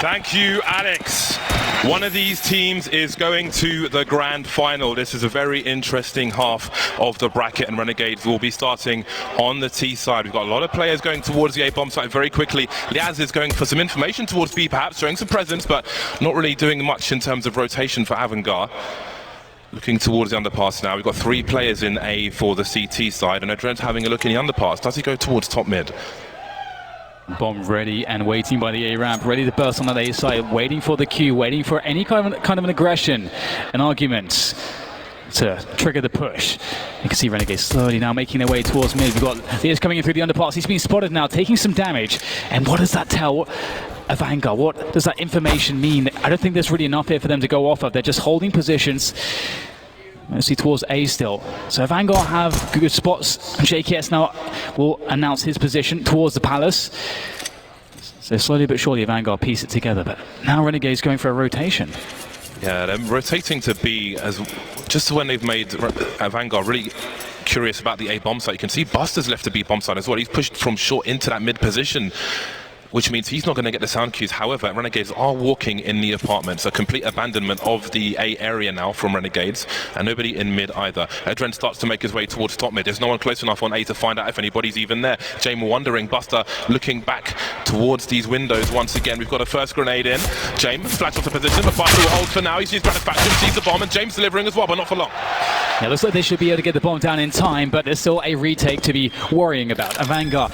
Thank you, Alex. One of these teams is going to the grand final. This is a very interesting half of the bracket, and Renegades will be starting on the T side. We've got a lot of players going towards the A bomb site very quickly. Liaz is going for some information towards B, perhaps showing some presence, but not really doing much in terms of rotation for AVANGAR. Looking towards the underpass now. We've got 3 players in A for the CT side, and Adren's having a look in the underpass. Does he go towards top mid? Bomb ready and waiting by the A ramp, ready to burst on that A side, waiting for the Q, waiting for any kind of an aggression, an argument to trigger the push. You can see Renegades slowly now making their way towards mid. We've got Liaz coming in through the underpass. He's been spotted now, taking some damage. And what does that tell AVANGAR? What does that information mean? I don't think there's really enough here for them to go off of. They're just holding positions. Mostly towards A still. So AVANGAR have good spots. JKS now will announce his position towards the palace. So slowly but surely AVANGAR piece it together. But now Renegade's going for a rotation. Yeah, they're rotating to B as just when they've made AVANGAR really curious about the A bomb site. You can see Buster's left the B bomb site as well. He's pushed from short into that mid position, which means he's not going to get the sound cues. However, Renegades are walking in the apartments, a complete abandonment of the A area now from Renegades, and nobody in mid either. Adren starts to make his way towards top mid. There's no one close enough on A to find out if anybody's even there. Jame wondering, Buster looking back towards these windows once again. We've got a first grenade in. Jame flash off the position, but Buster will hold for now. He sees gratification, sees the bomb, and James delivering as well, but not for long. Yeah, looks like they should be able to get the bomb down in time, but there's still a retake to be worrying about. AVANGAR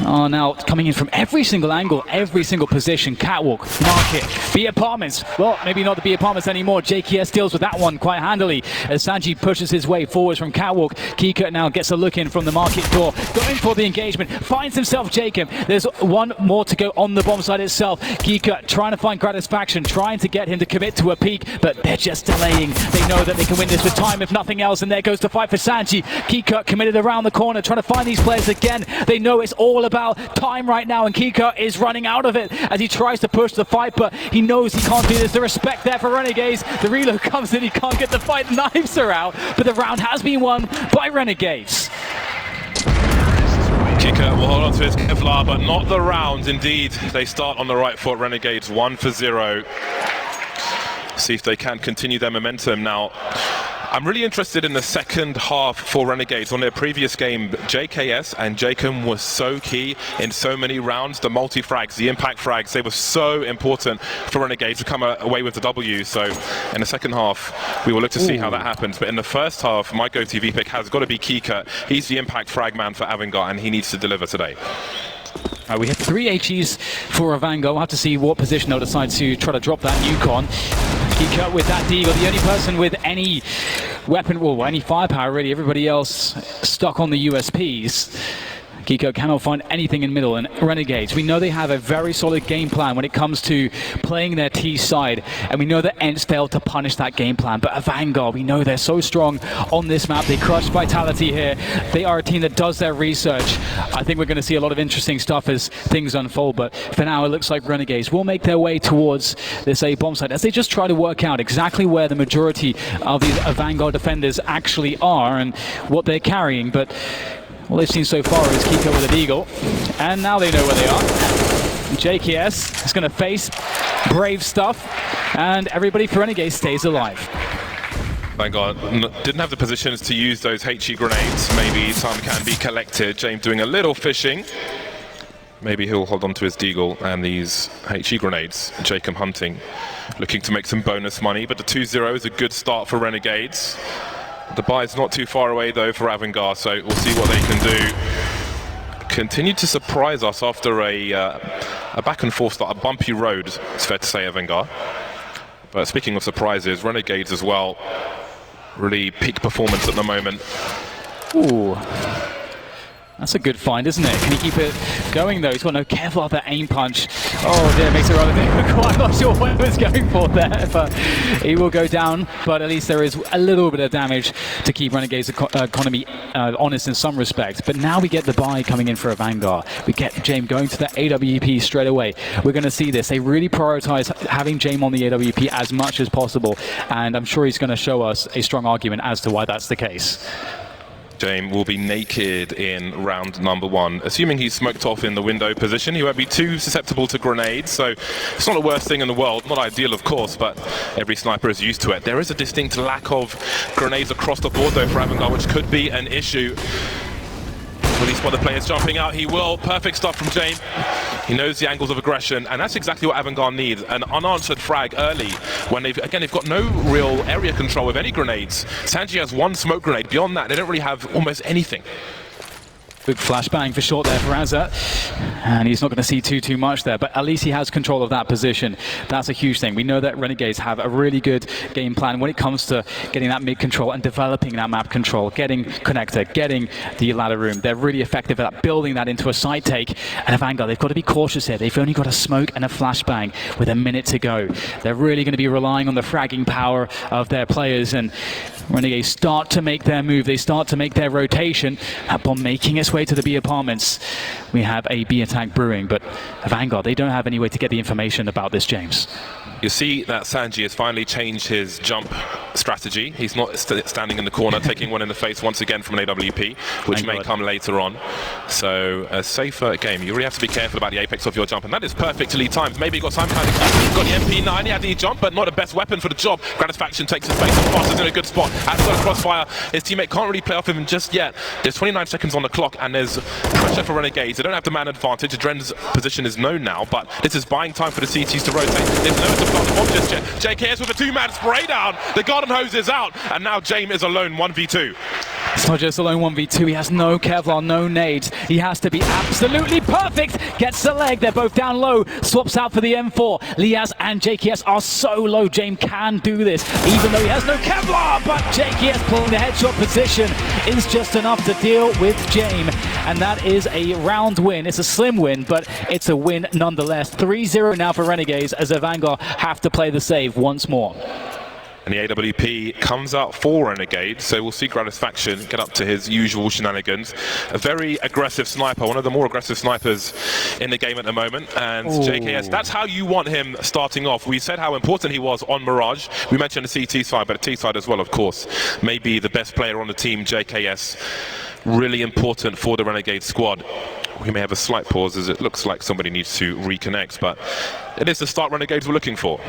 are now coming in from every single angle, every single position. Catwalk, market, B apartments. Well, maybe not the B apartments anymore. JKS deals with that one quite handily as Sanji pushes his way forwards from Catwalk. Kika now gets a look in from the market door, going for the engagement, finds himself Jacob. There's one more to go on the bomb site itself. Kika trying to find gratification, trying to get him to commit to a peak, but they're just delaying. They know that they can win this with time if nothing else, and there goes the fight for Sanji. Kika committed around the corner, trying to find these players again. They know it's all about time right now, and Kika is running out of it as he tries to push the fight, but he knows he can't do this. The respect there for Renegades. The reload comes in, he can't get the fight. Knives are out, but the round has been won by Renegades. Kika will hold on to his Kevlar, but not the round. Indeed, they start on the right foot. Renegades 1-0. See if they can continue their momentum now. I'm really interested in the second half for Renegades. On their previous game, JKS and Jacob was so key in so many rounds. The multi-frags, the impact frags, they were so important for Renegades to come away with the W. So in the second half, we will look to see how that happens. But in the first half, my go-to V-pick has got to be Kika. He's the impact frag man for AVANGAR, and he needs to deliver today. We have 3 HEs for AVANGAR. We'll have to see what position they'll decide to try to drop that Yukon. Kika with that Deagle, the only person with any weapon, well, any firepower really. Everybody else stuck on the USPs. Kiko cannot find anything in middle, and Renegades, we know they have a very solid game plan when it comes to playing their T side, and we know that ENCE failed to punish that game plan, but AVANGAR, we know they're so strong on this map. They crush Vitality here. They are a team that does their research. I think we're going to see a lot of interesting stuff as things unfold, but for now it looks like Renegades will make their way towards this A bomb site as they just try to work out exactly where the majority of these AVANGAR defenders actually are and what they're carrying. But all they've seen so far is Kiko with a Deagle, and now they know where they are. JKS is going to face brave stuff, and everybody for Renegades stays alive. AVANGAR didn't have the positions to use those HE grenades. Maybe some can be collected. James doing a little fishing. Maybe he'll hold on to his Deagle and these HE grenades. Jacob hunting, looking to make some bonus money, but the 2-0 is a good start for Renegades. The buy's not too far away though for AVANGAR, so we'll see what they can do. Continue to surprise us after a back and forth start, a bumpy road, it's fair to say, AVANGAR. But speaking of surprises, Renegades as well, really peak performance at the moment. Ooh. That's a good find, isn't it? Can he keep it going though? He's got no Kevlar, that aim punch. Oh dear, makes it rather difficult. I'm not sure what he was going for there, but he will go down. But at least there is a little bit of damage to keep Renegade's economy honest in some respects. But now we get the buy coming in for AVANGAR. We get Jame going to the AWP straight away. We're going to see this. They really prioritize having Jame on the AWP as much as possible. And I'm sure he's going to show us a strong argument as to why that's the case. James will be naked in round number 1. Assuming he's smoked off in the window position, he won't be too susceptible to grenades, so it's not the worst thing in the world. Not ideal, of course, but every sniper is used to it. There is a distinct lack of grenades across the board, though, for AVANGAR, which could be an issue. Will he spot the players jumping out? He will. Perfect stuff from James. He knows the angles of aggression, and that's exactly what AVANGAR needs. An unanswered frag early when they've got no real area control with any grenades. Sanji has 1 smoke grenade. Beyond that, they don't really have almost anything. Big flashbang for short there for Azza, and he's not going to see too much there, but at least he has control of that position. That's a huge thing. We know that Renegades have a really good game plan when it comes to getting that mid control and developing that map control, getting connector, getting the ladder room. They're really effective at building that into a side take, and AVANGAR, they've got to be cautious here. They've only got a smoke and a flashbang with a minute to go. They're really going to be relying on the fragging power of their players, and Renegades start to make their move. They start to make their rotation. That bomb making its way to the B apartments. We have a B attack brewing, but AVANGAR, they don't have any way to get the information about this, James. You see that Sanji has finally changed his jump strategy. He's not standing in the corner, taking one in the face once again from an AWP, which may come later on. So a safer game. You really have to be careful about the apex of your jump, and that is perfectly timed. Maybe he got some kind of got the MP9, he had the jump, but not the best weapon for the job. Gratisfaction takes his face, and Foster's in a good spot. Has got a crossfire. His teammate can't really play off him just yet. There's 29 seconds on the clock, and there's pressure for Renegades. They don't have the man advantage. Dren's position is known now, but this is buying time for the CTs to rotate. There's no to start the bomb just yet. JKS with a 2-man spray down. The garden hose is out, and now James is alone 1v2. It's not just alone 1v2, he has no Kevlar, no nades. He has to be absolutely perfect. Gets the leg, they're both down low. Swaps out for the M4. Liaz and JKS are so low. James can do this, even though he has no Kevlar. But JKS pulling the headshot position is just enough to deal with James. And that is a round win. It's a slim win, but it's a win nonetheless. 3-0 now for Renegades as AVANGAR have to play the save once more. And the AWP comes out for Renegades, so we'll see Gratisfaction get up to his usual shenanigans. A very aggressive sniper, one of the more aggressive snipers in the game at the moment. And JKS, that's how you want him starting off. We said how important he was on Mirage. We mentioned the CT side, but the T side as well, of course. Maybe the best player on the team, JKS. Really important for the Renegade squad. We may have a slight pause as it looks like somebody needs to reconnect, but it is the start Renegades were looking for.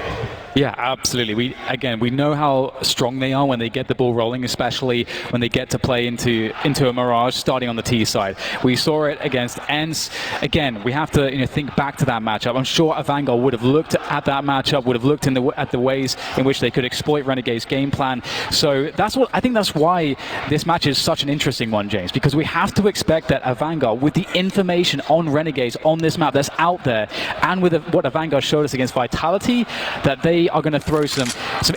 Yeah, absolutely. We know how strong they are when they get the ball rolling, especially when they get to play into a Mirage starting on the T side. We saw it against ENCE. Again, we have to think back to that matchup. I'm sure AVANGAR would have looked at that matchup, would have looked at the ways in which they could exploit Renegade's game plan. So I think that's why this match is such an interesting one, James, because we have to expect that AVANGAR, with the information on Renegades on this map that's out there, and with what AVANGAR showed us against Vitality, that they are going to throw some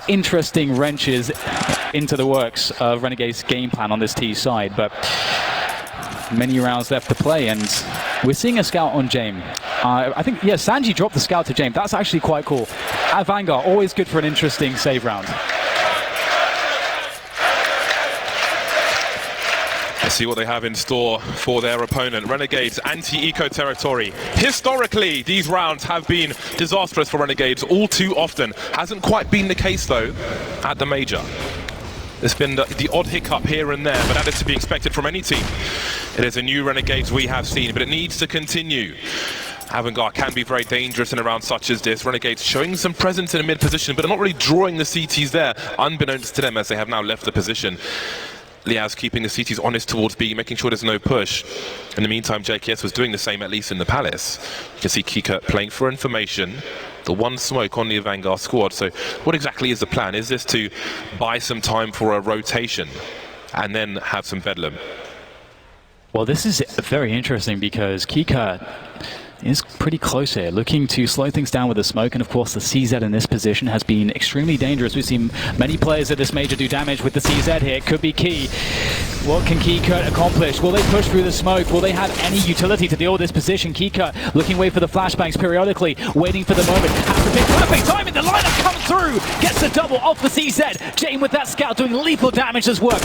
interesting wrenches into the works of Renegade's game plan on this T side. But many rounds left to play, and we're seeing a scout on James. I think, yeah, Sanji dropped the scout to James. That's actually quite cool. AVANGAR, always good for an interesting save round. Let's see what they have in store for their opponent. Renegades anti-eco territory. Historically, these rounds have been disastrous for Renegades all too often. Hasn't quite been the case, though, at the major. There's been the odd hiccup here and there, but that is to be expected from any team. It is a new Renegades we have seen, but it needs to continue. AVANGAR can be very dangerous in a round such as this. Renegades showing some presence in a mid position, but not really drawing the CTs there, unbeknownst to them, as they have now left the position. Liaz keeping the CTs honest towards B, making sure there's no push. In the meantime, JKS was doing the same, at least in the Palace. You can see Kika playing for information. The one smoke on the AVANGAR squad. So what exactly is the plan? Is this to buy some time for a rotation and then have some bedlam? Well, this is very interesting because Kika is pretty close here, looking to slow things down with the smoke, and of course the CZ in this position has been extremely dangerous. We've seen many players at this major do damage with the CZ here. It could be key. What can Kika accomplish? Will they push through the smoke? Will they have any utility to deal with this position? Kika looking away for the flashbangs periodically, waiting for the moment. Has to pick perfect timing. The lineup comes through, gets the double off the CZ. Jane with that scout doing lethal damage as well.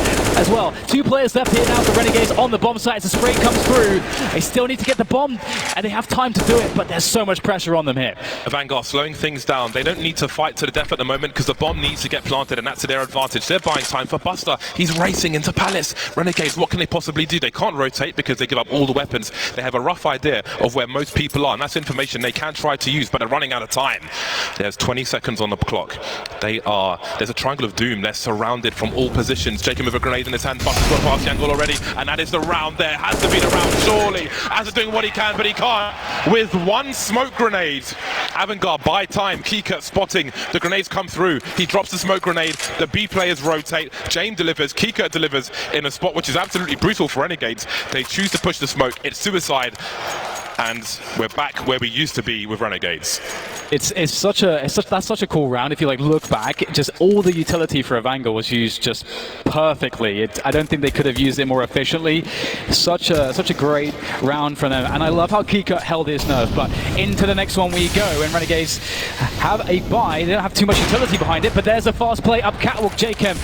2 players left here now for Renegades on the bomb site as the spray comes through. They still need to get the bomb, and they have time to do it, but there's so much pressure on them here. AVANGAR slowing things down. They don't need to fight to the death at the moment because the bomb needs to get planted, and that's to their advantage. They're buying time for Buster. He's racing into Palace. Renegades, what can they possibly do? They can't rotate because they give up all the weapons. They have a rough idea of where most people are, and that's information they can try to use, but they're running out of time. There's 20 seconds on the clock. There's a triangle of doom. They're surrounded from all positions. Jacob with a grenade in his hand. Buster's got past the angle already, and that is the round there. Has to be the round, surely. As is doing what he can, but he can't. With 1 smoke grenade, AVANGAR buy time. Kika spotting. The grenades come through. He drops the smoke grenade. The B players rotate. Jane delivers. Kika delivers in a spot which is absolutely brutal for Renegades. They choose to push the smoke. It's suicide. And we're back where we used to be with Renegades. That's such a cool round. If you look back, just all the utility for AVANGAR was used just perfectly. I don't think they could have used it more efficiently. Such a great round from them, and I love how Kika held his nerve. But into the next one we go, and Renegades have a buy. They don't have too much utility behind it, but there's a fast play up catwalk. Jacob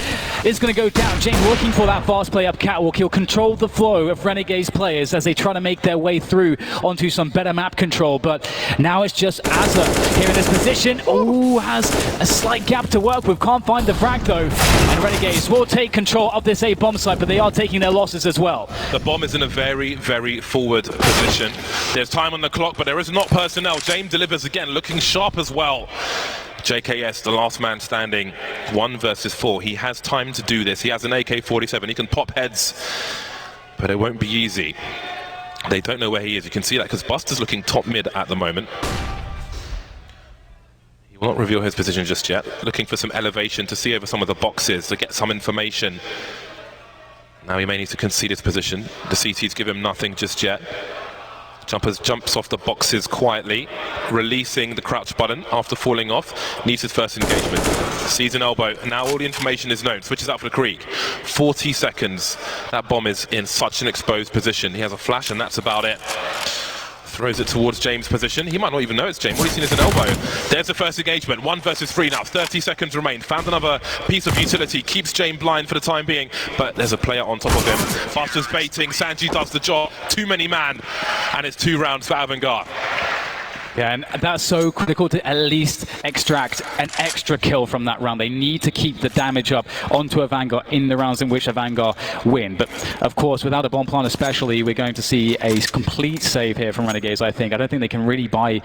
is going to go down. Jane looking for that fast play up catwalk. He'll control the flow of Renegades players as they try to make their way through onto some better map control. But now it's just Azza here in this position. Oh, has a slight gap to work with. Can't find the frag though. And Renegades will take control of this A bomb site, but they are taking their losses as well. The bomb is in a very, very forward position. There's time on the clock, but there is not personnel. James delivers again, looking sharp as well. JKS, the last man standing, 1 versus 4. He has time to do this. He has an AK-47. He can pop heads, but it won't be easy. They don't know where he is. You can see that because Buster's looking top mid at the moment. He will not reveal his position just yet. Looking for some elevation to see over some of the boxes to get some information. Now he may need to concede his position. The CTs give him nothing just yet. Jumpers jumps off the boxes quietly, releasing the crouch button after falling off. Needs his first engagement. Sees an elbow. Now all the information is known. Switches out for the creek. 40 seconds. That bomb is in such an exposed position. He has a flash and that's about it. Throws it towards James' position. He might not even know it's James. What he's seen is an elbow. There's the first engagement. 1 versus 3 now. 30 seconds remain. Found another piece of utility. Keeps James blind for the time being. But there's a player on top of him. Buster's baiting. Sanji does the job. Too many man. And it's 2 rounds for AVANGAR. Yeah, and that's so critical to at least extract an extra kill from that round. They need to keep the damage up onto AVANGAR in the rounds in which AVANGAR win. But of course, without a bomb plant especially, we're going to see a complete save here from Renegades, I think. I don't think they can really buy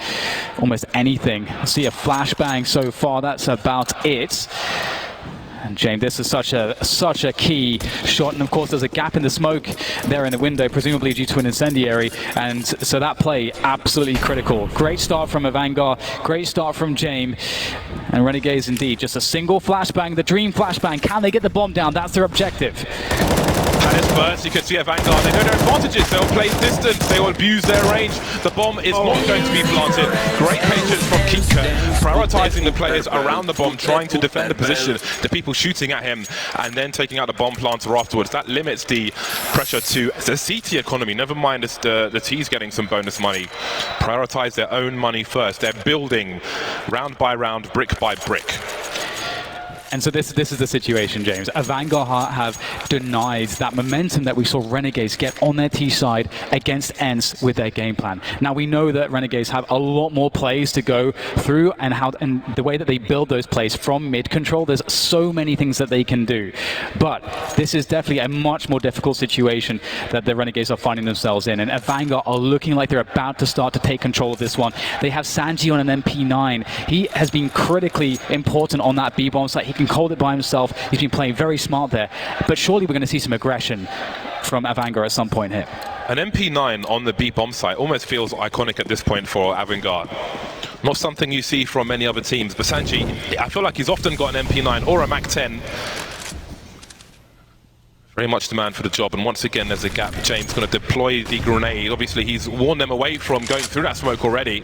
almost anything. I see a flashbang so far. That's about it. And James, this is such a key shot, and of course there's a gap in the smoke there in the window, presumably due to an incendiary, and so that play absolutely critical. Great start from AVANGAR, great start from James, and Renegades indeed. Just a single flashbang, the dream flashbang. Can they get the bomb down? That's their objective. And it's burst. You can see AVANGAR. They know their advantages. They'll play distance. They will abuse their range. The bomb is not going to be planted. Great patience from Kika, prioritizing the players around the bomb, trying to defend the position, the people shooting at him, and then taking out the bomb planter afterwards. That limits the pressure to the CT economy. Never mind the T's getting some bonus money. Prioritize their own money first. They're building round by round, brick by brick. And so this is the situation, James. AVANGAR have denied that momentum that we saw Renegades get on their T side against ENCE with their game plan. Now we know that Renegades have a lot more plays to go through, and the way that they build those plays from mid control, there's so many things that they can do. But this is definitely a much more difficult situation that the Renegades are finding themselves in, and AVANGAR are looking like they're about to start to take control of this one. They have Sanji on an MP9. He has been critically important on that B-bomb site. He can hold it by himself. He's been playing very smart there. But surely we're going to see some aggression from AVANGAR at some point here. An MP9 on the B bomb site almost feels iconic at this point for AVANGAR. Not something you see from many other teams, but Sanji, I feel like he's often got an MP9 or a MAC-10. Very much the man for the job, and once again there's a gap. James going to deploy the grenade. Obviously he's warned them away from going through that smoke already,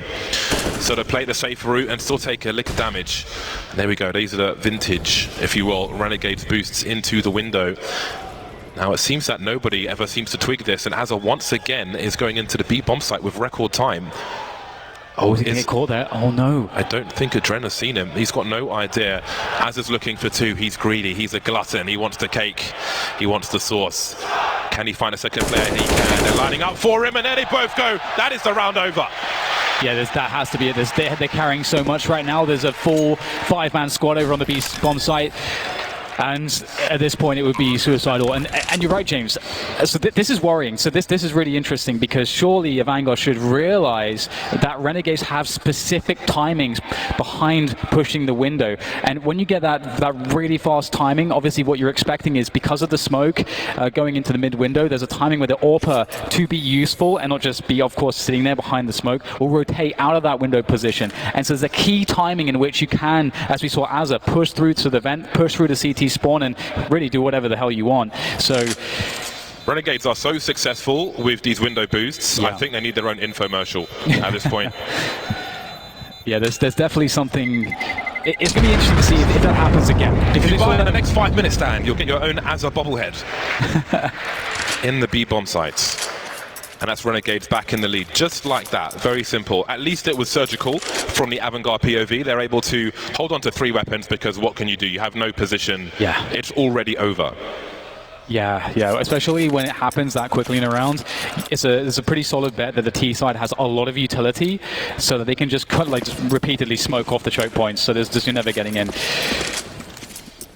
so to play the safe route and still take a lick of damage. And there we go, these are the vintage, if you will, Renegades boosts into the window. Now it seems that nobody ever seems to twig this, and Azza once again is going into the B bomb site with record time. Oh, is he going to get caught there? Oh, no. I don't think Adren has seen him. He's got no idea. Az is looking for two. He's greedy. He's a glutton. He wants the cake. He wants the sauce. Can he find a second player? He can. They're lining up for him, and there they both go. That is the round over. Yeah, that has to be it. They're carrying so much right now. There's a full 5-man squad over on the B bomb site. And at this point, it would be suicidal. And you're right, James. So this is worrying. So this is really interesting because surely AVANGAR should realize that Renegades have specific timings behind pushing the window. And when you get that really fast timing, obviously what you're expecting is because of the smoke going into the mid window, there's a timing where the AWPer, to be useful and not just be, of course, sitting there behind the smoke, will rotate out of that window position. And so there's a key timing in which you can, as we saw Azza, push through to the vent, push through to CT spawn and really do whatever the hell you want. So Renegades are so successful with these window boosts. Yeah. I think they need their own infomercial at this point. Yeah, there's definitely something. It's going to be interesting to see if that happens again. If you buy in the next 5 minutes, Dan, you'll get your own Azza bobblehead in the B bomb sites. And that's Renegades back in the lead, just like that. Very simple. At least it was surgical from the AVANGAR POV. They're able to hold on to 3 weapons because what can you do? You have no position. Yeah. It's already over. Yeah, especially when it happens that quickly in a round. It's a pretty solid bet that the T side has a lot of utility so that they can just repeatedly smoke off the choke points. So you're never getting in.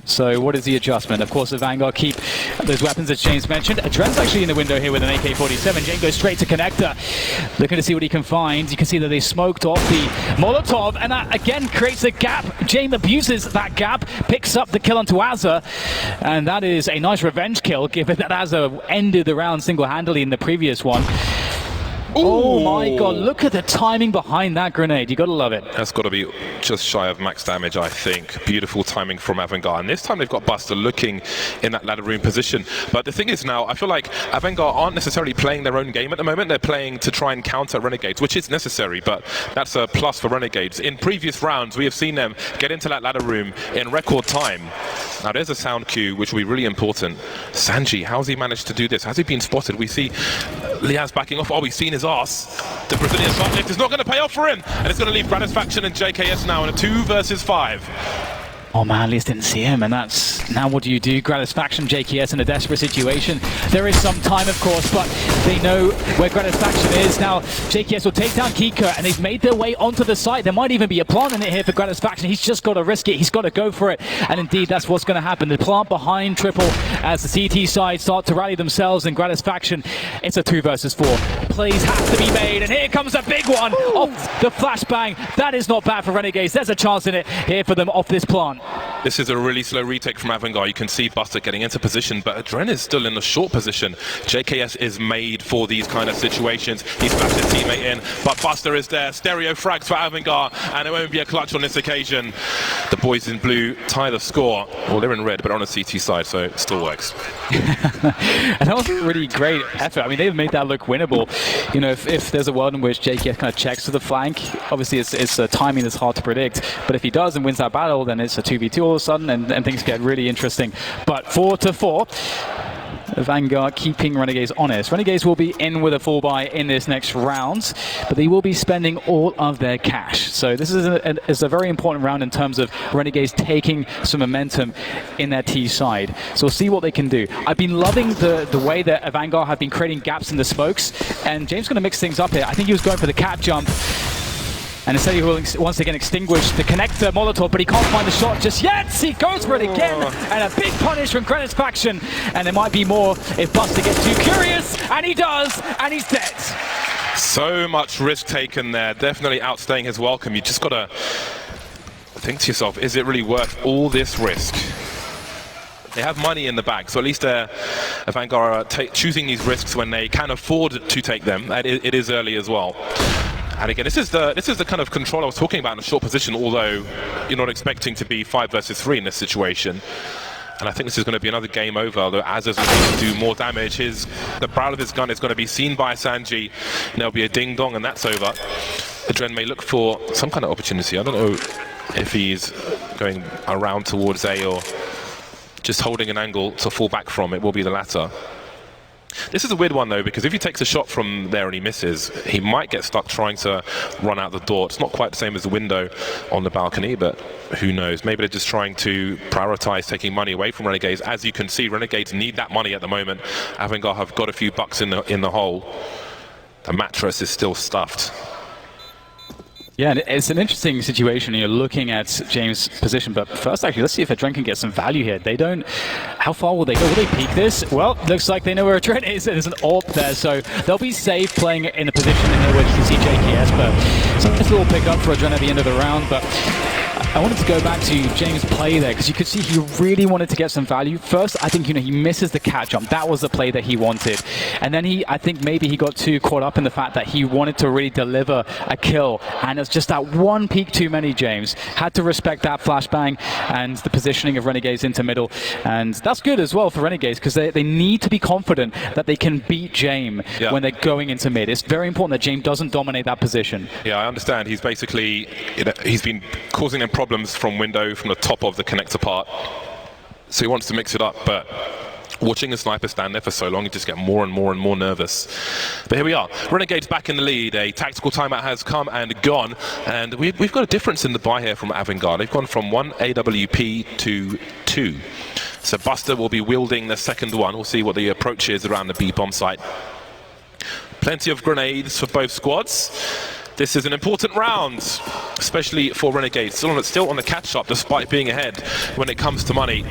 So what is the adjustment? Of course, AVANGAR keep those weapons as James mentioned. Adren's actually in the window here with an AK-47. Jane goes straight to connector, looking to see what he can find. You can see that they smoked off the Molotov, and that again creates a gap. Jane abuses that gap, picks up the kill onto Azza, and that is a nice revenge kill, given that Azza ended the round single-handedly in the previous one. Oh my god, look at the timing behind that grenade. You gotta love it. That's got to be just shy of max damage, I think. Beautiful timing from AVANGAR. And this time they've got Buster looking in that ladder room position. But the thing is now, I feel like AVANGAR aren't necessarily playing their own game at the moment. They're playing to try and counter Renegades, which is necessary, but that's a plus for Renegades. In previous rounds, we have seen them get into that ladder room in record time. Now there's a sound cue, which will be really important. Sanji, how's he managed to do this? Has he been spotted? We see Liaz backing off. Oh, we've seen his ass. The Brazilian shot lift is not going to pay off for him, and it's going to leave Gratisfaction and JKS now in a 2 versus 5. Oh man, Liz didn't see him, and that's now what do you do? Gratisfaction, JKS in a desperate situation. There is some time, of course, but they know where Gratisfaction is. Now, JKS will take down Kika, and they've made their way onto the site. There might even be a plant in it here for Gratisfaction. He's just got to risk it. He's got to go for it. And indeed, that's what's going to happen. The plant behind Triple as the CT side start to rally themselves, and Gratisfaction, it's a 2 versus 4. Plays have to be made, and here comes a big one off the flashbang. That is not bad for Renegades. There's a chance in it here for them off this plant. This is a really slow retake from AVANGAR. You can see Buster getting into position, but Adren is still in the short position. JKS is made for these kind of situations. He's flashed his teammate in, but Buster is there. Stereo frags for AVANGAR, and it won't be a clutch on this occasion. The boys in blue tie the score. Well, they're in red, but on a CT side, so it still works. And that was a really great effort. I mean, they've made that look winnable. You know, if there's a world in which JKS kind of checks to the flank, obviously it's a timing that's hard to predict. But if he does and wins that battle, then it's a 2v2 all of a sudden, and things get really interesting. But 4-4. AVANGAR keeping Renegades honest. Renegades will be in with a full buy in this next round, but they will be spending all of their cash. So this is a very important round in terms of Renegades taking some momentum in their T side. So we'll see what they can do. I've been loving the way that AVANGAR have been creating gaps in the smokes, and James is going to mix things up here. I think he was going for the cat jump, and instead he will once again extinguish the connector Molotov, but he can't find the shot just yet. He goes for it again, and a big punish from Gratisfaction. And there might be more if Buster gets too curious, and he does, and he's dead. So much risk taken there, definitely outstaying his welcome. You just got to think to yourself, is it really worth all this risk? They have money in the bag, so at least AVANGAR are choosing these risks when they can afford to take them. It is early as well. And again, this is the kind of control I was talking about in a short position, although you're not expecting to be 5 versus 3 in this situation. And I think this is going to be another game over, although Azza's looking to do more damage. The barrel of his gun is going to be seen by Sanji, and there'll be a ding-dong, and that's over. Adren may look for some kind of opportunity. I don't know if he's going around towards A or just holding an angle to fall back from. It will be the latter. This is a weird one though, because if he takes a shot from there and he misses, he might get stuck trying to run out the door. It's not quite the same as the window on the balcony, but who knows? Maybe they're just trying to prioritize taking money away from Renegades. As you can see, Renegades need that money at the moment. AVANGAR have got a few bucks in the hole. The mattress is still stuffed. Yeah, and it's an interesting situation. You're looking at James' position, but first, actually, let's see if Adren can get some value here. They don't... How far will they go? Will they peek this? Well, looks like they know where Adren is. There's an AWP there, so they'll be safe playing in the position they know where you can see JKS, but it's a nice little pick up for Adren at the end of the round, but I wanted to go back to James' play there, because you could see he really wanted to get some value. First, I think, he misses the cat jump. That was the play that he wanted. And then I think maybe he got too caught up in the fact that he wanted to really deliver a kill, and it's just that one peak too many, James. Had to respect that flashbang and the positioning of Renegades into middle, and that's good as well for Renegades, because they need to be confident that they can beat James when they're going into mid. It's very important that James doesn't dominate that position. Yeah, I understand. He's basically, he's been causing them problems from window, from the top of the connector part, so he wants to mix it up, but watching a sniper stand there for so long, you just get more and more nervous. But here we are, Renegades back in the lead. A tactical timeout has come and gone, and we've got a difference in the buy here from AVANGAR. They've gone from 1 AWP to 2. So Buster will be wielding the second one. We'll see what the approach is around the B bomb site. Plenty of grenades for both squads. This is an important round, especially for Renegades. Still on the catch-up despite being ahead when it comes to money.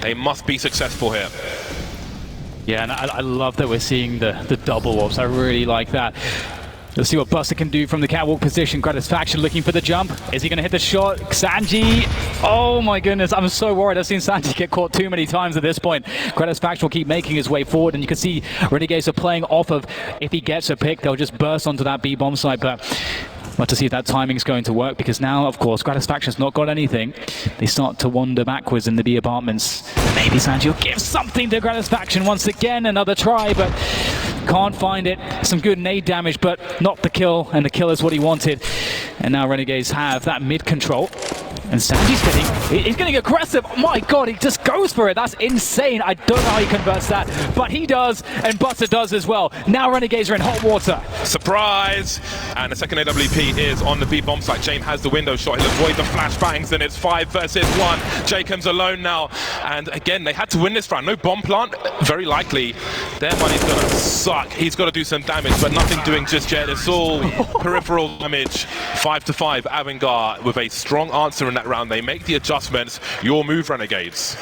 They must be successful here. Yeah, and I love that we're seeing the double ops. I really like that. Let's see what Buster can do from the catwalk position. Gratisfaction looking for the jump. Is he going to hit the shot? Sanji! Oh my goodness, I'm so worried. I've seen Sanji get caught too many times at this point. Gratisfaction will keep making his way forward, and you can see Renegades are playing off of, if he gets a pick, they'll just burst onto that B bomb site, but But to see if that timing's going to work, because now, of course, Gratisfaction's not got anything. They start to wander backwards in the B apartments. Maybe Sanji will give something to Gratisfaction once again. Another try, but can't find it. Some good nade damage, but not the kill, and the kill is what he wanted. And now Renegades have that mid control. And Sanji's he's getting aggressive. Oh my god, he just goes for it. That's insane. I don't know how he converts that, but he does, and Buster does as well. Now Renegades are in hot water. Surprise! And the second AWP is on the B bomb site. Jane has the window shot. He'll avoid the flashbangs, and it's 5 versus 1. Jacob's alone now. And again, they had to win this round. No bomb plant, very likely. Their money's gonna suck. He's got to do some damage, but nothing doing just yet. It's all peripheral damage. 5-5. AVANGAR with a strong answer in that round. They make the adjustments. Your move, Renegades.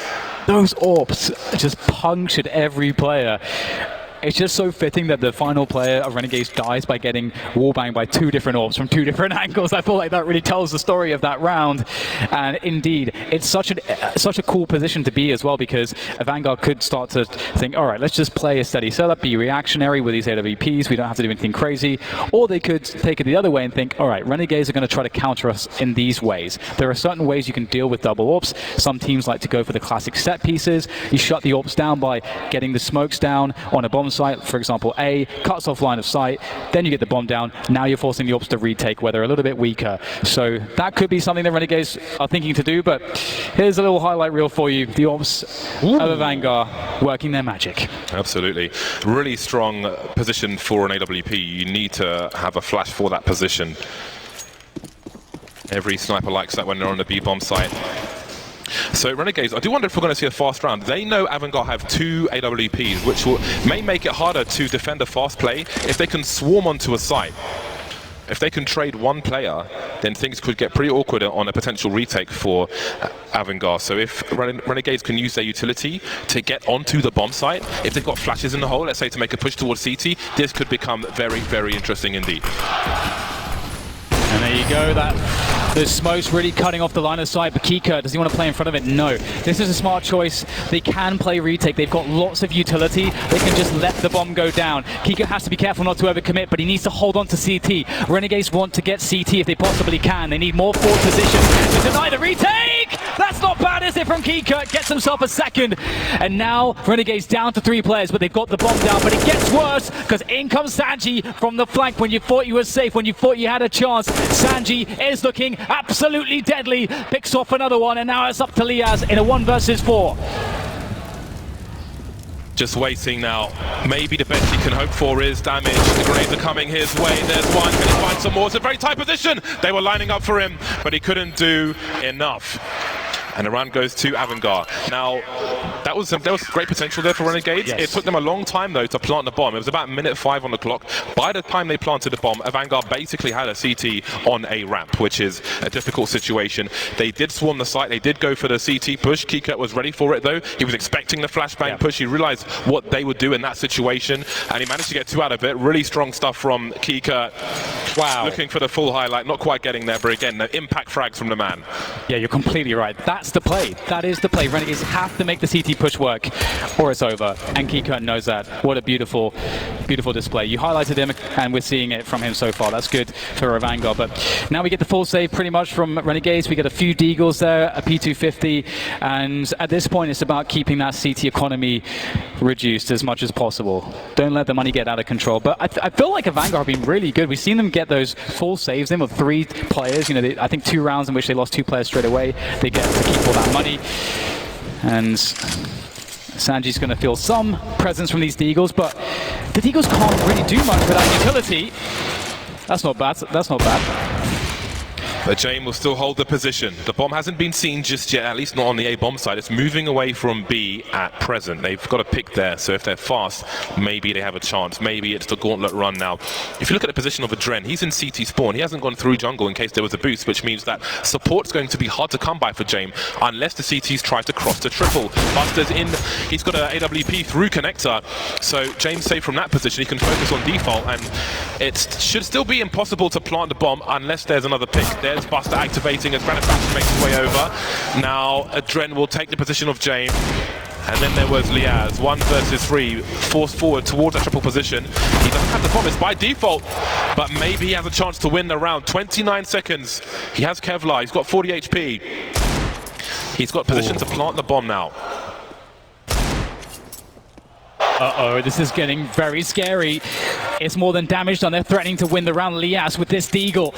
Those AWPs just punctured every player. It's just so fitting that the final player of Renegades dies by getting wallbanged by 2 different AWPs from 2 different angles. I feel like that really tells the story of that round. And indeed, it's such a cool position to be as well, because AVANGAR could start to think, all right, let's just play a steady setup, be reactionary with these AWPs, we don't have to do anything crazy. Or they could take it the other way and think, all right, Renegades are going to try to counter us in these ways. There are certain ways you can deal with double AWPs. Some teams like to go for the classic set pieces. You shut the AWPs down by getting the smokes down on a bomb site, for example, A, cuts off line of sight, then you get the bomb down, now you're forcing the AWPs to retake where they're a little bit weaker. So that could be something that Renegades are thinking to do, but here's a little highlight reel for you. The AWPs of AVANGAR working their magic. Absolutely. Really strong position for an AWP. You need to have a flash for that position. Every sniper likes that when they're on the B bomb site. So Renegades, I do wonder if we're going to see a fast round. They know AVANGAR have 2 AWPs, which may make it harder to defend a fast play if they can swarm onto a site. If they can trade one player, then things could get pretty awkward on a potential retake for AVANGAR. So if Renegades can use their utility to get onto the bomb site, if they've got flashes in the hole, let's say to make a push towards CT, this could become very, very interesting indeed. And there you go, the smoke's really cutting off the line of sight, but Kika, does he want to play in front of it? No. This is a smart choice. They can play retake. They've got lots of utility. They can just let the bomb go down. Kika has to be careful not to overcommit, but he needs to hold on to CT. Renegades want to get CT if they possibly can. They need more forward position to deny the retake! That's not bad, is it, from Kika? Gets himself a second. And now Renegades down to 3 players, but they've got the bomb down. But it gets worse, because in comes Sanji from the flank. When you thought you were safe, when you thought you had a chance, Sanji is looking absolutely deadly, picks off another one, and now it's up to Liaz in a 1 versus 4. Just waiting now. Maybe the best he can hope for is damage. The grenades are coming his way. There's one. Can he find some more? It's a very tight position. They were lining up for him, but he couldn't do enough. And the round goes to AVANGAR. Now, there was great potential there for Renegades. Yes. It took them a long time, though, to plant the bomb. It was about minute 5 on the clock. By the time they planted the bomb, AVANGAR basically had a CT on a ramp, which is a difficult situation. They did swarm the site. They did go for the CT push. Kika was ready for it, though. He was expecting the flashbang push. He realized what they would do in that situation, and he managed to get 2 out of it. Really strong stuff from Kika. Wow. Looking for the full highlight. Not quite getting there, but again, the impact frags from the man. Yeah, you're completely right. That's the play. That is the play. Renegades have to make the CT push work, or it's over. And Kika knows that. What a beautiful, beautiful display. You highlighted him, and we're seeing it from him so far. That's good for AVANGAR. But now we get the full save pretty much from Renegades. We get a few deagles there, a P250, and at this point, it's about keeping that CT economy reduced as much as possible. Don't let the money get out of control. But I feel like AVANGAR have been really good. We've seen them get those full saves in with 3 players. You know, I think 2 rounds in which they lost 2 players straight away. They get to keep all that money. And Sanji's going to feel some presence from these deagles, but the deagles can't really do much without utility. That's not bad. That's not bad. But James will still hold the position. The bomb hasn't been seen just yet, at least not on the A bomb side. It's moving away from B at present. They've got a pick there, so if they're fast, maybe they have a chance. Maybe it's the gauntlet run now. If you look at the position of Adren, he's in CT spawn. He hasn't gone through jungle in case there was a boost, which means that support's going to be hard to come by for James unless the CTs try to cross to triple. Buster's in. He's got an AWP through connector, so James safe from that position. He can focus on default, and it should still be impossible to plant the bomb unless there's another pick. There's Buster activating as Granite Bastion makes his way over. Now Adren will take the position of James. And then there was Liaz, 1 versus 3, forced forward towards that triple position. He doesn't have the bomb, it's by default, but maybe he has a chance to win the round. 29 seconds. He has Kevlar, he's got 40 HP. He's got position to plant the bomb now. Uh-oh, this is getting very scary. It's more than damage done. They're threatening to win the round. Liaz with this deagle.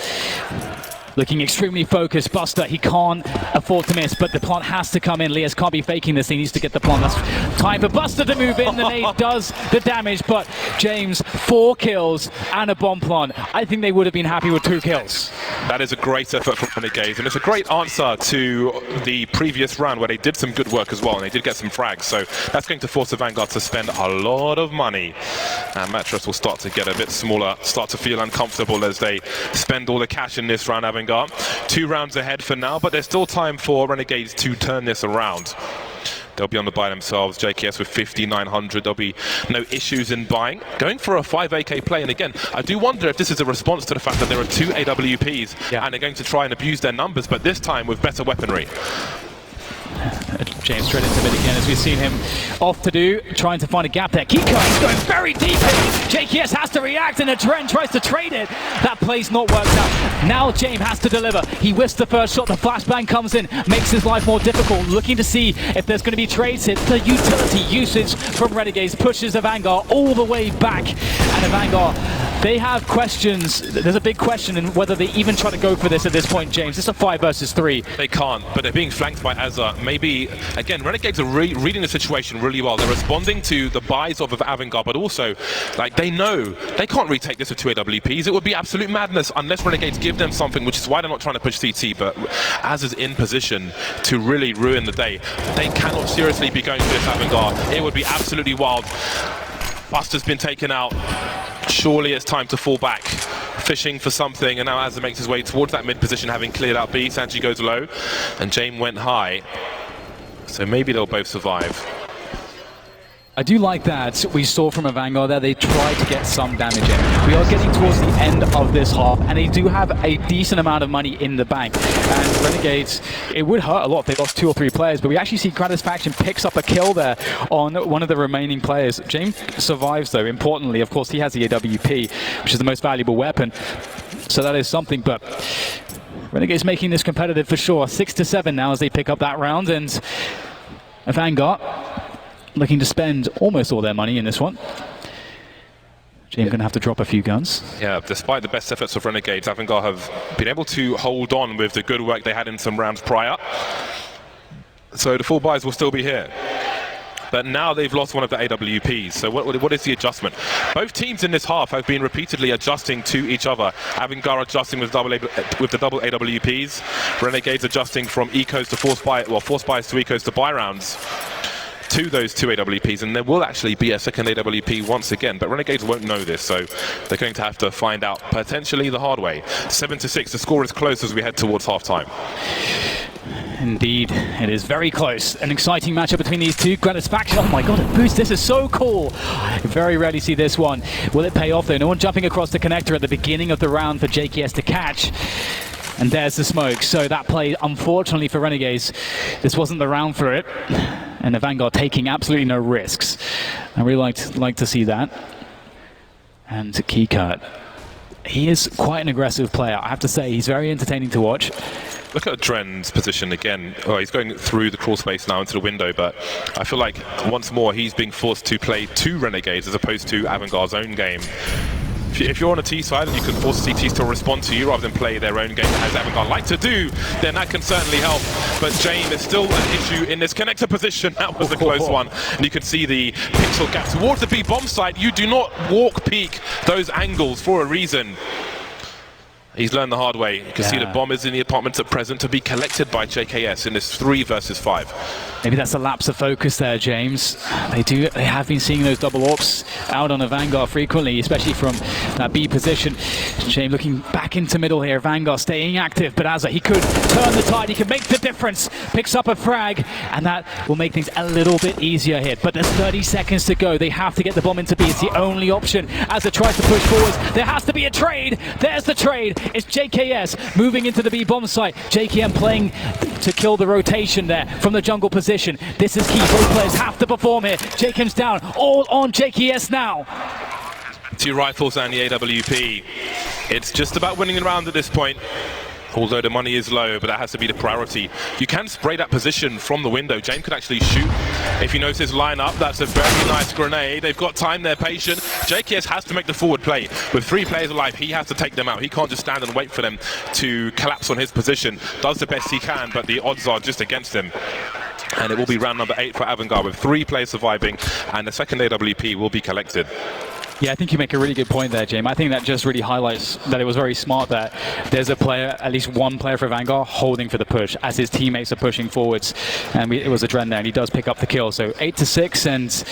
Looking extremely focused. Buster, he can't afford to miss, but the plant has to come in. Liaz can't be faking this. He needs to get the plant. That's time for Buster to move in. The nade does the damage, but James, 4 kills and a bomb plant. I think they would have been happy with 2 kills. That is a great effort from Renegades, and it's a great answer to the previous round where they did some good work as well, and they did get some frags. So that's going to force AVANGAR to spend a lot of money. And Mattress will start to get a bit smaller, start to feel uncomfortable as they spend all the cash in this round. AVANGAR 2 rounds ahead for now, but there's still time for Renegades to turn this around. They'll be on the buy themselves. JKS with 5,900. There'll be no issues in buying. Going for a 5 AK play, and again, I do wonder if this is a response to the fact that there are 2 AWPs and they're going to try and abuse their numbers, but this time with better weaponry. James straight into mid again, as we've seen him off to do, trying to find a gap there. Kika is going very deep in. JKS has to react, and Adren tries to trade it. That play's not worked out. Now James has to deliver. He whiffs the first shot. The flashbang comes in, makes his life more difficult. Looking to see if there's going to be trades hit. The utility usage from Renegades pushes AVANGAR all the way back. And AVANGAR, they have questions. There's a big question in whether they even try to go for this at this point, James. It's a 5 versus 3. They can't, but they're being flanked by Azza. Maybe, again, Renegades are reading the situation really well. They're responding to the buys of AVANGAR, but also, like, they know they can't retake this with 2 AWPs. It would be absolute madness unless Renegades give them something, which is why they're not trying to push CT, but Azza's in position to really ruin the day. They cannot seriously be going for this AVANGAR. It would be absolutely wild. Buster's been taken out. Surely it's time to fall back. Fishing for something, and now Azza makes his way towards that mid position, having cleared out B. Sanji goes low, and James went high. So maybe they'll both survive. I do like that we saw from AVANGAR that they tried to get some damage in. We are getting towards the end of this half, and they do have a decent amount of money in the bank. And Renegades, it would hurt a lot if they lost 2 or 3 players, but we actually see Granite Faction picks up a kill there on one of the remaining players. James survives though, importantly. Of course, he has the AWP, which is the most valuable weapon. So that is something, but Renegades making this competitive for sure. 6-7 now as they pick up that round, and AVANGAR looking to spend almost all their money in this one. James going to have to drop a few guns. Yeah, despite the best efforts of Renegades, AVANGAR have been able to hold on with the good work they had in some rounds prior. So the full buys will still be here. but now they've lost one of the AWPs. So what is the adjustment? Both teams in this half have been repeatedly adjusting to each other. AVANGAR adjusting with the double AWPs. Renegades adjusting from ecos to force buys to ecos to buy rounds to those two AWPs, and there will actually be a second AWP once again, but Renegades won't know this, so they're going to have to find out potentially the hard way. 7-6, the score is close as we head towards half-time. Indeed, it is very close. An exciting matchup between these two. Gratisfaction, oh my god, a boost, this is so cool. You very rarely see this one. Will it pay off though? No one jumping across the connector at the beginning of the round for JKS to catch. And there's the smoke. So that play, unfortunately for Renegades, this wasn't the round for it. And the AVANGAR taking absolutely no risks. I really like to see that. And Keycut, he is quite an aggressive player. I have to say, he's very entertaining to watch. Look at Dren's position again. Oh, he's going through the crawl space now into the window, but I feel like once more he's being forced to play two Renegades as opposed to AVANGAR's own game. If you're on a T side and you can force CTs to respond to you rather than play their own game as AVANGAR like to do, then that can certainly help. But James is still an issue in this connector position. That was a close one. And you can see the pixel gap towards the B bomb site. You do not walk peek those angles for a reason. He's learned the hard way. You can see the bomb is in the apartments at present to be collected by JKS in this 3 versus 5. Maybe that's a lapse of focus there, James. They have been seeing those double AWPs out on AVANGAR frequently, especially from that B position. James looking back into middle here. AVANGAR staying active, but Azza, he could turn the tide, he can make the difference. Picks up a frag, and that will make things a little bit easier here. But there's 30 seconds to go. They have to get the bomb into B. It's the only option. Azza tries to push forwards. There has to be a trade. There's the trade. It's JKS moving into the B bomb site. JKM playing to kill the rotation there from the jungle position. This is key. Both players have to perform here. JKM's down. All on JKS now. 2 rifles and the AWP. It's just about winning the round at this point. Although the money is low, but that has to be the priority. You can spray that position from the window. James could actually shoot. If he knows his line-up, that's a very nice grenade. They've got time, they're patient. JKS has to make the forward play. With 3 players alive, he has to take them out. He can't just stand and wait for them to collapse on his position. Does the best he can, but the odds are just against him. And it will be round number 8 for AVANGAR with 3 players surviving, and the second AWP will be collected. Yeah, I think you make a really good point there, James. I think that just really highlights that it was very smart that there's a player, at least one player for AVANGAR, holding for the push as his teammates are pushing forwards. And it was a Dren there, and he does pick up the kill. So 8-6, and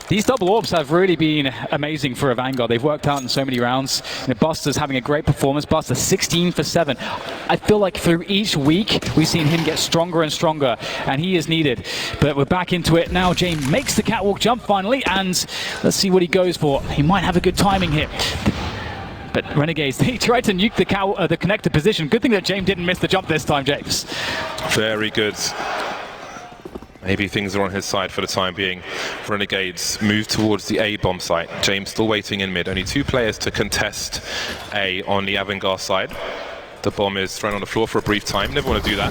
these double AWPs have really been amazing for AVANGAR. They've worked out in so many rounds. Buster's having a great performance. Buster 16 for 7. I feel like through each week, we've seen him get stronger and stronger, and he is needed. But we're back into it now. James makes the catwalk jump finally, and let's see what he goes for. He might have a good timing here. But Renegades, they tried to nuke the connector position. Good thing that James didn't miss the jump this time, James. Very good. Maybe things are on his side for the time being. Renegades move towards the A bomb site. James still waiting in mid. Only 2 players to contest A on the AVANGAR side. The bomb is thrown on the floor for a brief time. Never want to do that,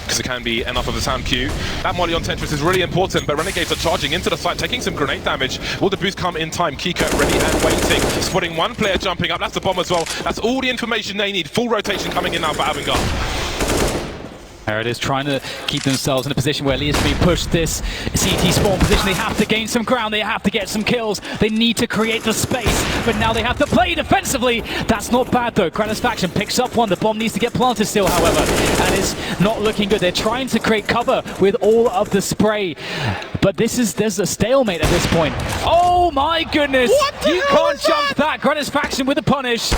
because it can be enough of a sound cue. That molly on Tetris is really important, but Renegades are charging into the site, taking some grenade damage. Will the boost come in time? Keycut ready and waiting. Spotting 1 player jumping up. That's the bomb as well. That's all the information they need. Full rotation coming in now for AVANGAR. There it is, trying to keep themselves in a position where Lee's being pushed this CT spawn position. They have to gain some ground, they have to get some kills. They need to create the space, but now they have to play defensively. That's not bad though. Gratisfaction picks up 1. The bomb needs to get planted still, however, and it's not looking good. They're trying to create cover with all of the spray, but there's a stalemate at this point. Oh my goodness! You can't jump that. Gratisfaction with a punish.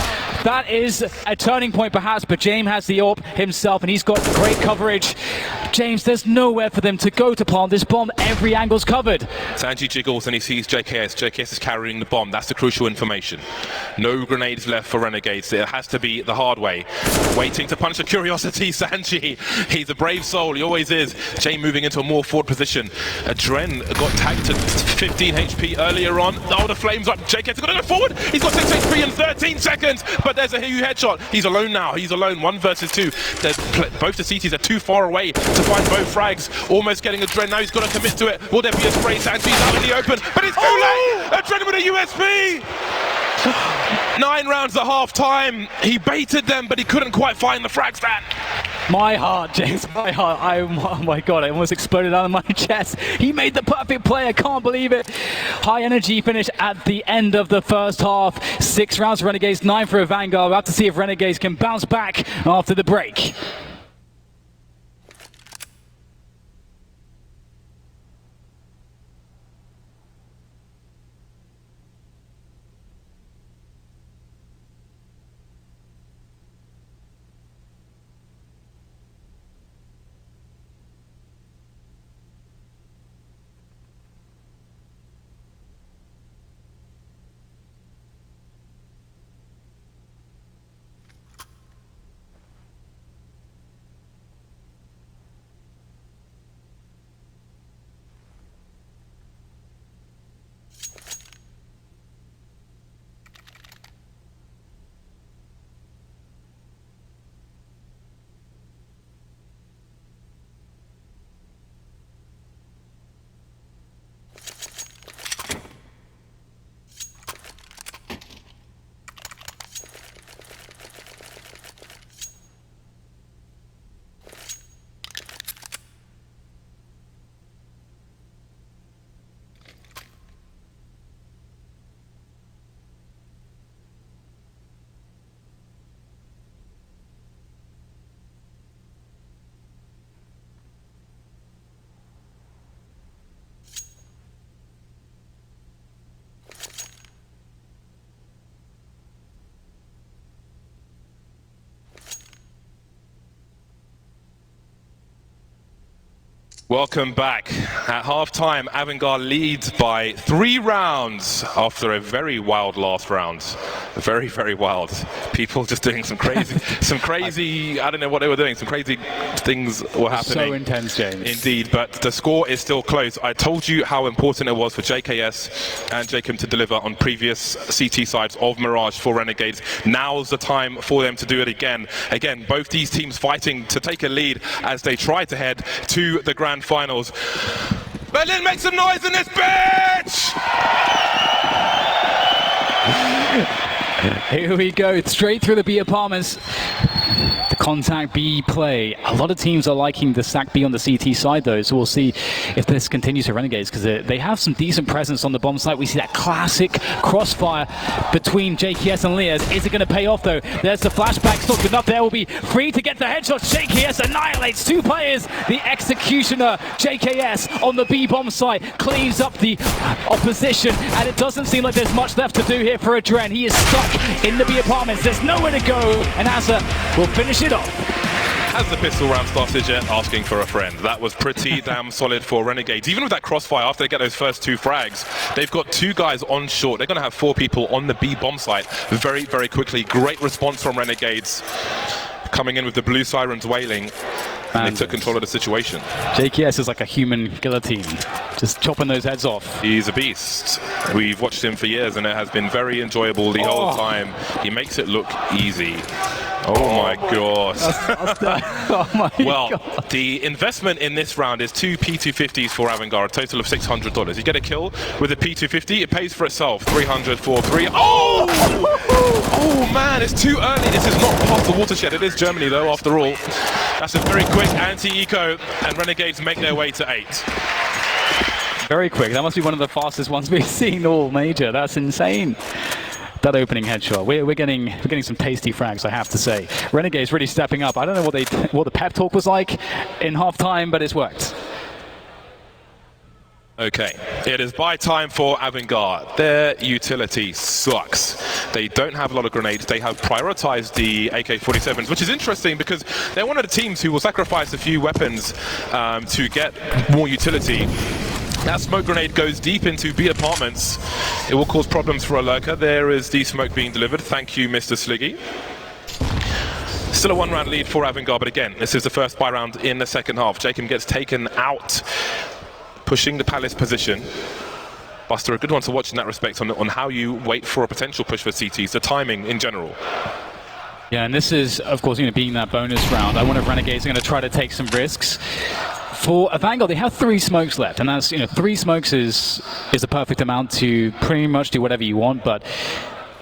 That is a turning point perhaps, but James has the AWP himself, and he's got great coverage. James, there's nowhere for them to go to plant this bomb. Every angle's covered. Sanji jiggles and he sees JKS. JKS is carrying the bomb. That's the crucial information. No grenades left for Renegades. It has to be the hard way. Waiting to punch a curiosity, Sanji. He's a brave soul. He always is. James moving into a more forward position. Dren got tagged to 15 HP earlier on. Oh, the flames up. JKS is going to go forward. He's got 6 HP in 13 seconds, but there's a huge headshot. He's alone now. He's alone. 1 versus 2. Both the CTs are too far away to find both frags. Almost getting a Dren. Now he's got to commit to it. Will there be a spray? Sanji's out in the open, but it's too late. A Dren with a USP. 9 rounds at half time. He baited them, but he couldn't quite find the frag stand. My heart, James, my heart. Oh my God, I almost exploded out of my chest. He made the perfect play, I can't believe it. High energy finish at the end of the first half. 6 rounds for Renegades, 9 for AVANGAR. We'll have to see if Renegades can bounce back after the break. Welcome back. At half-time, AVANGAR leads by 3 rounds after a very wild last round. Very, very wild. People just doing some crazy, I don't know what they were doing, some crazy things were happening. So intense, James. Indeed, but the score is still close. I told you how important it was for JKS and Jacob to deliver on previous CT sides of Mirage for Renegades. Now's the time for them to do it again. Again, both these teams fighting to take a lead as they try to head to the grand finals. Berlin, make some noise in this bitch! Here we go, straight through the B apartments. The contact B play. A lot of teams are liking the stack B on the CT side though, so we'll see if this continues for Renegades, because they have some decent presence on the bomb site. We see that classic crossfire between JKS and Leas. Is it going to pay off though? There's the flashback, it's not good enough. There will be free to get the headshot. JKS annihilates 2 players. The executioner, JKS, on the B bomb site, cleans up the opposition, and it doesn't seem like there's much left to do here for Adren. He is stuck in the B apartments. There's nowhere to go, and Asa will finish it off. Has the pistol round started yet? Asking for a friend. That was pretty damn solid for Renegades. Even with that crossfire, after they get those first 2 frags, they've got 2 guys on short. They're going to have 4 people on the B bomb site very, very quickly. Great response from Renegades, coming in with the blue sirens wailing. And they took control of the situation. JKS is like a human guillotine, just chopping those heads off. He's a beast. We've watched him for years, and it has been very enjoyable the whole time. He makes it look easy. Oh my god. Oh my god. The investment in this round is 2 P250s for AVANGAR, a total of $600. You get a kill with a P250, it pays for itself. 300 for 3. Oh! Oh man, it's too early. This is not past the watershed. It is Germany though, after all. That's a very quick anti-eco, and Renegades make their way to 8. Very quick. That must be one of the fastest ones we've seen all major. That's insane. That opening headshot. We're getting some tasty frags, I have to say. Renegades really stepping up. I don't know what the pep talk was like in halftime, but it's worked. Okay, it is buy time for AVANGAR. Their utility sucks. They don't have a lot of grenades. They have prioritized the AK-47s, which is interesting because they're one of the teams who will sacrifice a few weapons to get more utility. That smoke grenade goes deep into B apartments. It will cause problems for a lurker. There is the smoke being delivered. Thank you, Mr. Sliggy. Still a 1-round lead for AVANGAR, but again, this is the first buy round in the second half. Jacob gets taken out, pushing the Palace position. Buster, a good one to watch in that respect on how you wait for a potential push for CTs, the timing in general. Yeah, and this is, of course, being that bonus round. I wonder if Renegades are going to try to take some risks. For AVANGAR, they have 3 smokes left, and that's 3 smokes is the perfect amount to pretty much do whatever you want. But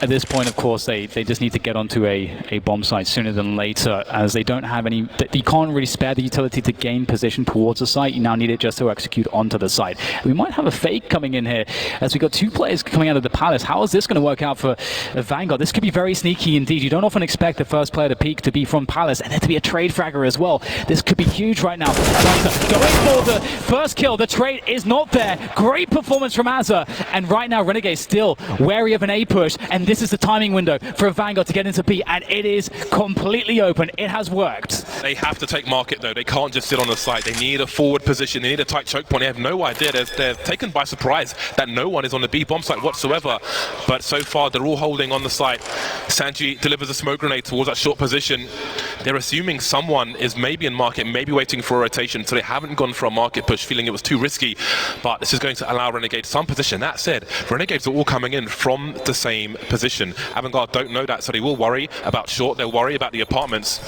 at this point, of course, they just need to get onto a bomb site sooner than later, as they don't have any. You can't really spare the utility to gain position towards the site. You now need it just to execute onto the site. We might have a fake coming in here, as we got 2 players coming out of the Palace. How is this going to work out for Vanguard? This could be very sneaky indeed. You don't often expect the first player to peak to be from Palace, and there to be a trade fragger as well. This could be huge right now. Going for the first kill. The trade is not there. Great performance from Azza, and right now Renegades still wary of an A push, and this is the timing window for Vanguard to get into B, and it is completely open. It has worked. They have to take market though. They can't just sit on the site. They need a forward position. They need a tight choke point. They have no idea. They're taken by surprise that no one is on the B bomb site whatsoever. But so far they're all holding on the site. Sanji delivers a smoke grenade towards that short position. They're assuming someone is maybe in market, maybe waiting for a rotation, so they haven't gone for a market push, feeling it was too risky. But this is going to allow Renegades some position. That said, Renegades are all coming in from the same position. AVANGAR don't know that, so they will worry about short. They'll worry about the apartments.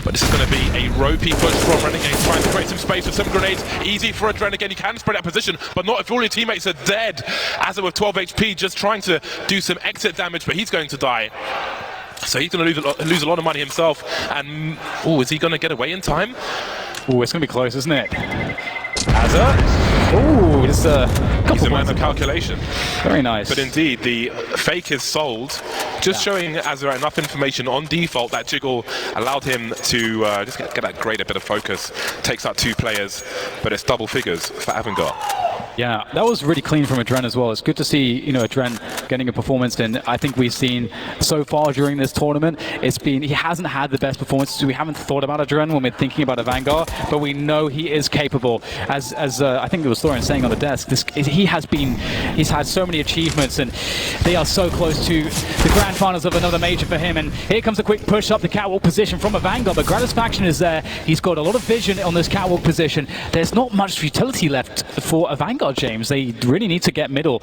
But this is going to be a ropey push from Renegades, trying to create some space with some grenades. Easy for a Dren again. You can spread out position, but not if all your teammates are dead. Azza with 12 HP, just trying to do some exit damage, but he's going to die. So he's going to lose a lot of money himself. And, oh, is he going to get away in time? Oh, it's going to be close, isn't it? Azza. Oh, just a couple He's a man of calculation. Very nice. But indeed, the fake is sold. Just showing Azza enough information on default that Jiggle allowed him to just get that greater bit of focus. Takes out 2 players, but it's double figures for AVANGAR. Yeah, that was really clean from Adren as well. It's good to see, Adren getting a performance, and I think we've seen so far during this tournament, he hasn't had the best performances, so we haven't thought about Adren when we're thinking about AVANGAR, but we know he is capable. As I think it was Thorin saying on the desk, he's had so many achievements, and they are so close to the grand finals of another major for him. And here comes a quick push up the catwalk position from AVANGAR, but Gratisfaction is there. He's got a lot of vision on this catwalk position. There's not much utility left for AVANGAR, James. They really need to get middle,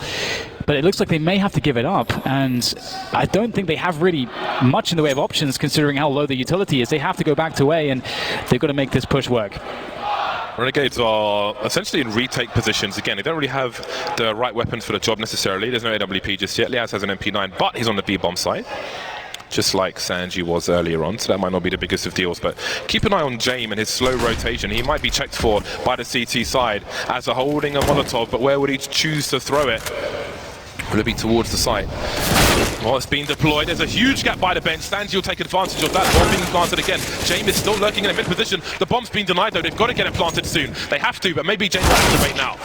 but it looks like they may have to give it up, and I don't think they have really much in the way of options considering how low the utility is. They have to go back to A, and they've got to make this push work. Renegades are essentially in retake positions. Again, they don't really have the right weapons for the job necessarily. There's no AWP just yet. Liaz has an MP9, but he's on the B bomb site, just like Sanji was earlier on, so that might not be the biggest of deals. But keep an eye on Jame and his slow rotation. He might be checked for by the CT side as a holding a Molotov, but where would he choose to throw it? Will it be towards the site? Well, it's been deployed. There's a huge gap by the bench. Sanji will take advantage of that. Bomb being planted again. Jame is still lurking in a mid position. The bomb's been denied though. They've got to get it planted soon. They have to, but maybe Jame will activate now.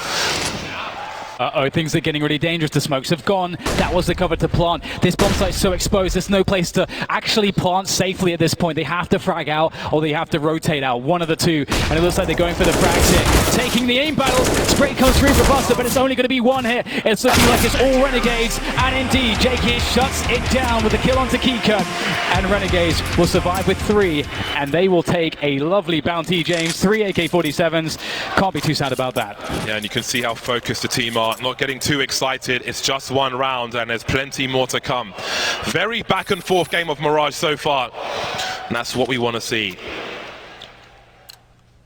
Uh-oh, things are getting really dangerous. The smokes have gone. That was the cover to plant. This bomb site's so exposed, there's no place to actually plant safely at this point. They have to frag out, or they have to rotate out. One of the two. And it looks like they're going for the frags here. Taking the aim battles. Spray comes through for Buster, but it's only going to be one here. It's looking like it's all Renegades. And indeed, Jake here shuts it down with the kill onto Kika. And Renegades will survive with 3. And they will take a lovely bounty, James. 3 AK-47s. Can't be too sad about that. Yeah, and you can see how focused the team are. Not getting too excited. It's just one round and there's plenty more to come. Very back and forth game of Mirage so far, and that's what we want to see.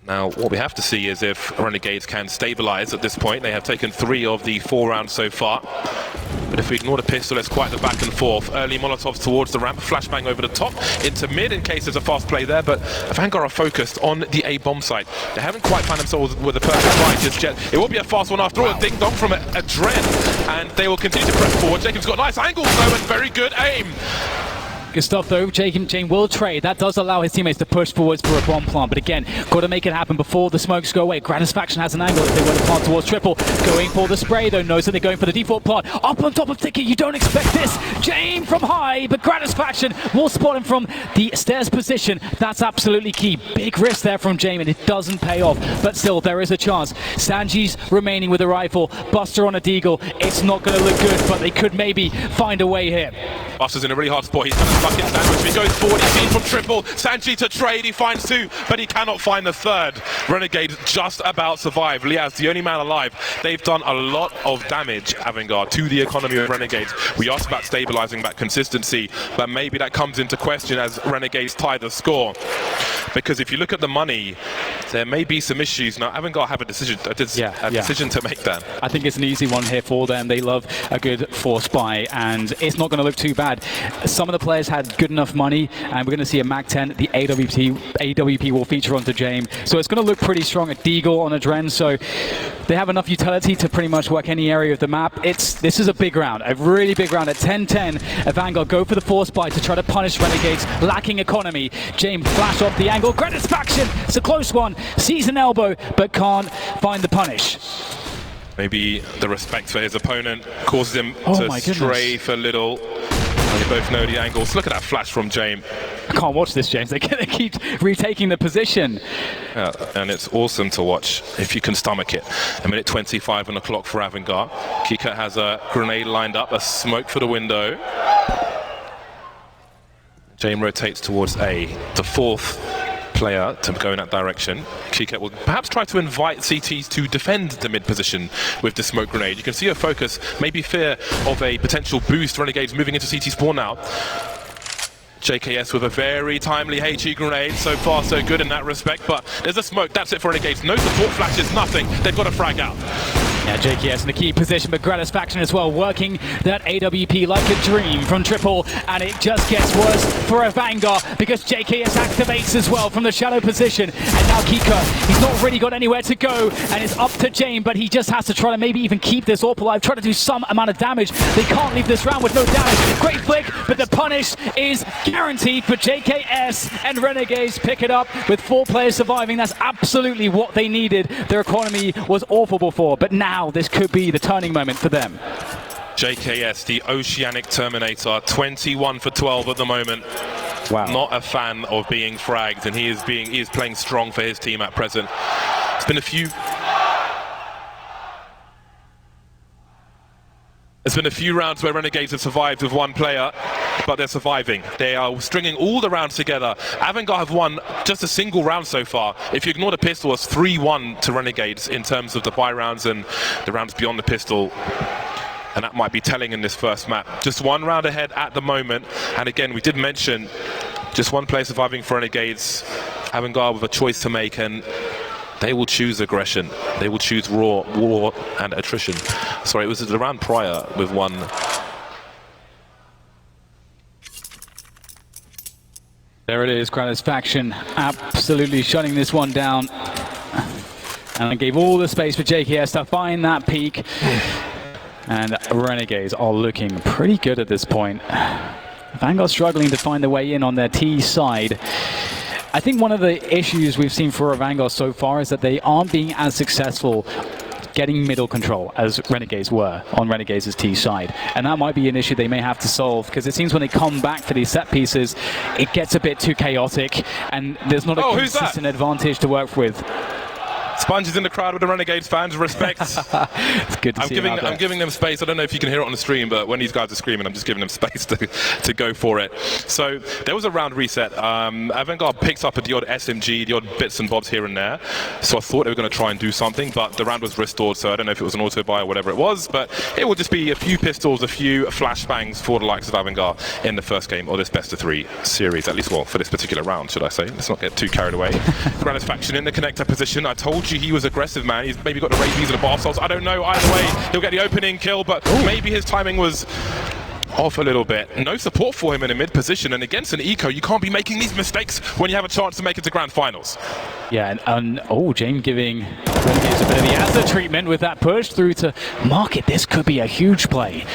Now, what we have to see is if Renegades can stabilize at this point. They have taken 3 of the 4 rounds so far. But if we ignore the pistol, it's quite the back and forth. Early Molotovs towards the ramp, flashbang over the top, into mid in case there's a fast play there, but AVANGAR are focused on the A bomb site. They haven't quite found themselves with the perfect fight just yet. It will be a fast one after all, a ding-dong from a Dren, and they will continue to press forward. Jacob's got nice angles though, and very good aim. Good stuff though. Jane will trade. That does allow his teammates to push forwards for a bomb plant, but again, got to make it happen before the smokes go away. Gratisfaction has an angle if they want to plant towards triple. Going for the spray though, knows that they're going for the default plant. Up on top of Ticket, you don't expect this. Jane from high, but Gratisfaction will spot him from the stairs position. That's absolutely key. Big risk there from Jane, and it doesn't pay off, but still there is a chance. Sanji's remaining with a rifle. Buster on a deagle. It's not going to look good, but they could maybe find a way here. Buster's in a really hard spot. He's going to fucking sandwich. He goes forward. He's seen from triple. Sanji to trade. He finds 2, but he cannot find the 3rd. Renegade just about survive. Liaz, the only man alive. They've done a lot of damage, AVANGAR, to the economy of Renegades. We asked about stabilizing that consistency, but maybe that comes into question as Renegades tie the score. because if you look at the money, there may be some issues. Now, AVANGAR have a decision to make there. I think it's an easy one here for them. They love a good force buy, and it's not going to look too bad. Some of the players had good enough money, and we're going to see a MAC-10. The AWP will feature onto James, so it's going to look pretty strong. A Deagle on a Dren, so they have enough utility to pretty much work any area of the map. This is a big round, a really big round. At 10-10, AVANGAR go for the force buy to try to punish Renegades, lacking economy. James flash off the angle. Gratisfaction, it's a close one. Sees an elbow, but can't find the punish. Maybe the respect for his opponent causes him to stray for little. They both know the angles. Look at that flash from James. I can't watch this, James. They keep retaking the position. Yeah, and it's awesome to watch if you can stomach it. A minute 25 on the clock for AVANGAR. Kika has a grenade lined up, a smoke for the window. James rotates towards A, the fourth player to go in that direction. Kika will perhaps try to invite CTs to defend the mid position with the smoke grenade. You can see her focus, maybe fear of a potential boost. Renegades moving into CT spawn now. JKS with a very timely HE grenade. So far so good in that respect, but there's a smoke. That's it for Renegades. No support flashes, nothing. They've got a frag out. Yeah, JKS in the key position, but Gratisfaction as well, working that AWP like a dream from Triple, and it just gets worse for AVANGAR because JKS activates as well from the shadow position, and now Kika, he's not really got anywhere to go, and it's up to James, but he just has to try to maybe even keep this AWP alive, try to do some amount of damage. They can't leave this round with no damage. Great flick, but the punish is guaranteed for JKS, and Renegades pick it up with 4 players surviving. That's absolutely what they needed. Their economy was awful before, but now this could be the turning moment for them. JKS, the Oceanic Terminator, 21 for 12 at the moment. Wow. Not a fan of being fragged, and he is playing strong for his team at present. It's been a few rounds where Renegades have survived with one player, but they're surviving. They are stringing all the rounds together. AVANGAR have won just a single round so far. If you ignore the pistol, it's 3-1 to Renegades in terms of the buy rounds and the rounds beyond the pistol. And that might be telling in this first map. Just one round ahead at the moment. And again, we did mention just one player surviving for Renegades. AVANGAR with a choice to make, and they will choose aggression. They will choose war and attrition. Sorry, it was the round prior with one. There it is, Gratisfaction absolutely shutting this one down. And it gave all the space for JKS to find that peak. And Renegades are looking pretty good at this point. AVANGAR struggling to find their way in on their T side. I think one of the issues we've seen for AVANGAR so far is that they aren't being as successful getting middle control as Renegades were on Renegades' T side. And that might be an issue they may have to solve, because it seems when they come back for these set pieces, it gets a bit too chaotic, and there's not a consistent advantage to work with. Sponge is in the crowd with the Renegades fans. Respect. It's good to see him out there. I'm giving them space. I don't know if you can hear it on the stream, but when these guys are screaming, I'm just giving them space to go for it. So there was a round reset. AVANGAR picks up the odd SMG, the odd bits and bobs here and there. So I thought they were going to try and do something, but the round was restored. So I don't know if it was an auto buy or whatever it was, but it will just be a few pistols, a few flashbangs for the likes of AVANGAR in the first game of this best of 3 series, at least, well, for this particular round, should I say. Let's not get too carried away. Gratisfaction in the connector position. I told you he was aggressive, man. He's maybe got the rabies and the bar salts. I don't know. Either way, he'll get the opening kill, but maybe his timing was off a little bit. No support for him in a mid position, and against an eco, you can't be making these mistakes when you have a chance to make it to grand finals. Yeah, and James giving Renegades a bit of the Azza treatment with that push through to market. This could be a huge play.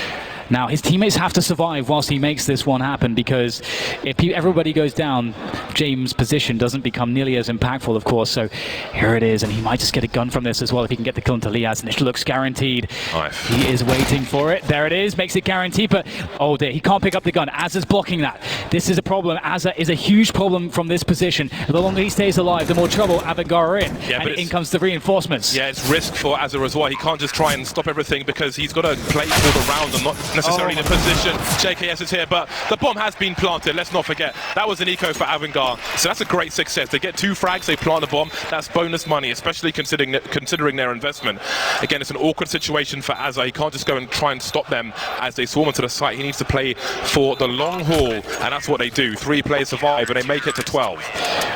Now, his teammates have to survive whilst he makes this one happen, because if everybody goes down, James' position doesn't become nearly as impactful, of course. So here it is, and he might just get a gun from this as well if he can get the kill into Liaz, and it looks guaranteed. Nice. He is waiting for it. There it is, makes it guaranteed, but oh dear, he can't pick up the gun. Azza's blocking that. This is a problem. Azza is a huge problem from this position. The longer he stays alive, the more trouble AVANGAR are in. Yeah, and in comes the reinforcements. Yeah, it's risk for Azza as well. He can't just try and stop everything, because he's got to play for the round and not necessarily the position. JKS is here, but the bomb has been planted. Let's not forget, that was an eco for AVANGAR. So that's a great success. They get 2 frags, they plant the bomb. That's bonus money, especially considering their investment. Again, it's an awkward situation for Azza. He can't just go and try and stop them as they swarm into the site. He needs to play for the long haul, and that's what they do. 3 players survive, and they make it to 12.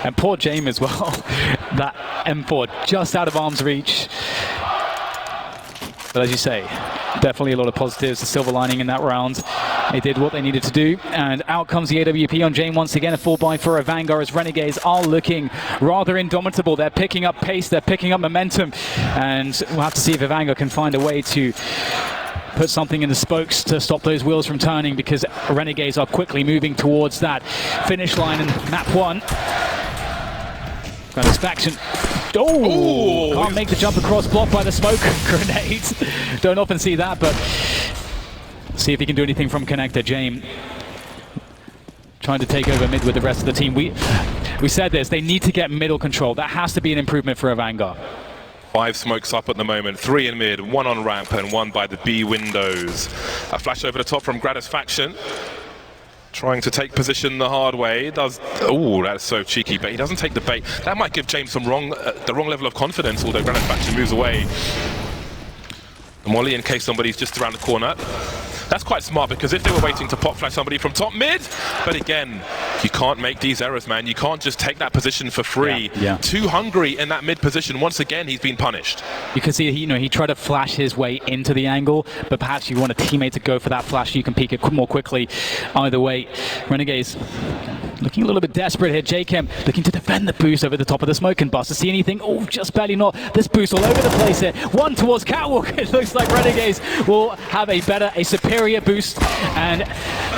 And poor James as well. That M4 just out of arm's reach. But as you say, definitely a lot of positives, the silver lining in that round. They did what they needed to do, and out comes the AWP on Jane once again. A 4-buy for AVANGAR as Renegades are looking rather indomitable. They're picking up pace, they're picking up momentum, and we'll have to see if AVANGAR can find a way to put something in the spokes to stop those wheels from turning, because Renegades are quickly moving towards that finish line in map 1. Satisfaction. Oh, can't make the jump across, blocked by the smoke grenades. Don't often see that, but see if he can do anything from connector. Jame trying to take over mid with the rest of the team. We said this, they need to get middle control. That has to be an improvement for AVANGAR. 5 smokes up at the moment, 3 in mid, 1 on ramp, and 1 by the B windows. A flash over the top from Gratisfaction. Trying to take position the hard way. Oh, that's so cheeky, but he doesn't take the bait. That might give James the wrong level of confidence, although Gratisfaction moves away. The molly in case somebody's just around the corner. That's quite smart, because if they were waiting to pop flash somebody from top mid, but again, you can't make these errors, man. You can't just take that position for free. Yeah. Too hungry in that mid position. Once again, he's been punished. You can see, he tried to flash his way into the angle, but perhaps you want a teammate to go for that flash. You can peek it more quickly. Either way, Renegades looking a little bit desperate here. J-Chem looking to defend the boost over the top of the smoke and bust to see anything. Oh, just barely not. This boost all over the place here. 1 towards Catwalk. It looks like Renegades will have a superior boost, and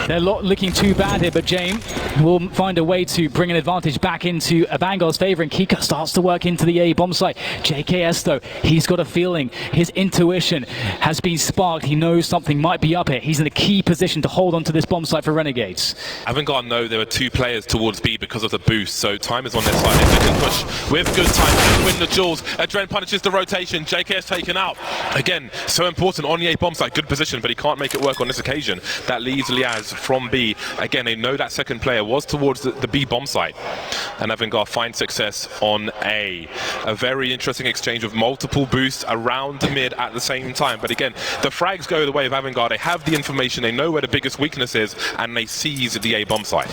they're not looking too bad here, but Jame will find a way to bring an advantage back into AVANGAR's favor, and Kika starts to work into the A bomb site. JKS though, he's got a feeling. His intuition has been sparked. He knows something might be up here. He's in a key position to hold on to this bomb site for Renegades. AVANGAR know there were 2 players towards B because of the boost, so time is on their side. If they can push with good time and win the duels, Adren punishes the rotation. JKS taken out. Again, so important on the A bomb site. Good position, but he can't make it work on this occasion. That leaves Liaz from B. Again, they know that second player was towards the B bomb site, and AVANGAR finds success on A. A very interesting exchange with multiple boosts around the mid at the same time. But again, the frags go the way of AVANGAR. They have the information, they know where the biggest weakness is, and they seize the A bomb site.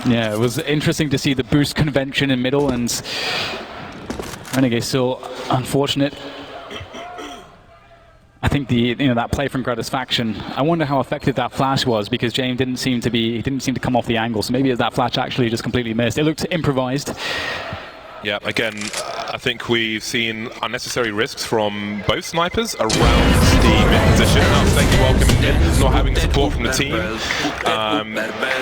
Yeah, it was interesting to see the boost convention in middle, and Renegades still unfortunate. I think that play from Gratisfaction, I wonder how effective that flash was, because James didn't seem to come off the angle, so maybe that flash actually just completely missed. It looked improvised. Yeah, again, I think we've seen unnecessary risks from both snipers around the mid position. Thank you, welcome in, not having support from the team.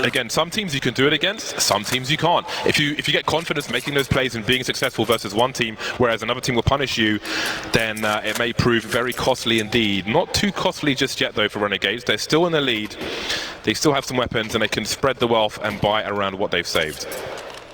Again, some teams you can do it against, some teams you can't. If you get confidence making those plays and being successful versus one team, whereas another team will punish you, then it may prove very costly indeed. Not too costly just yet though for Renegades. They're still in the lead. They still have some weapons and they can spread the wealth and buy around what they've saved.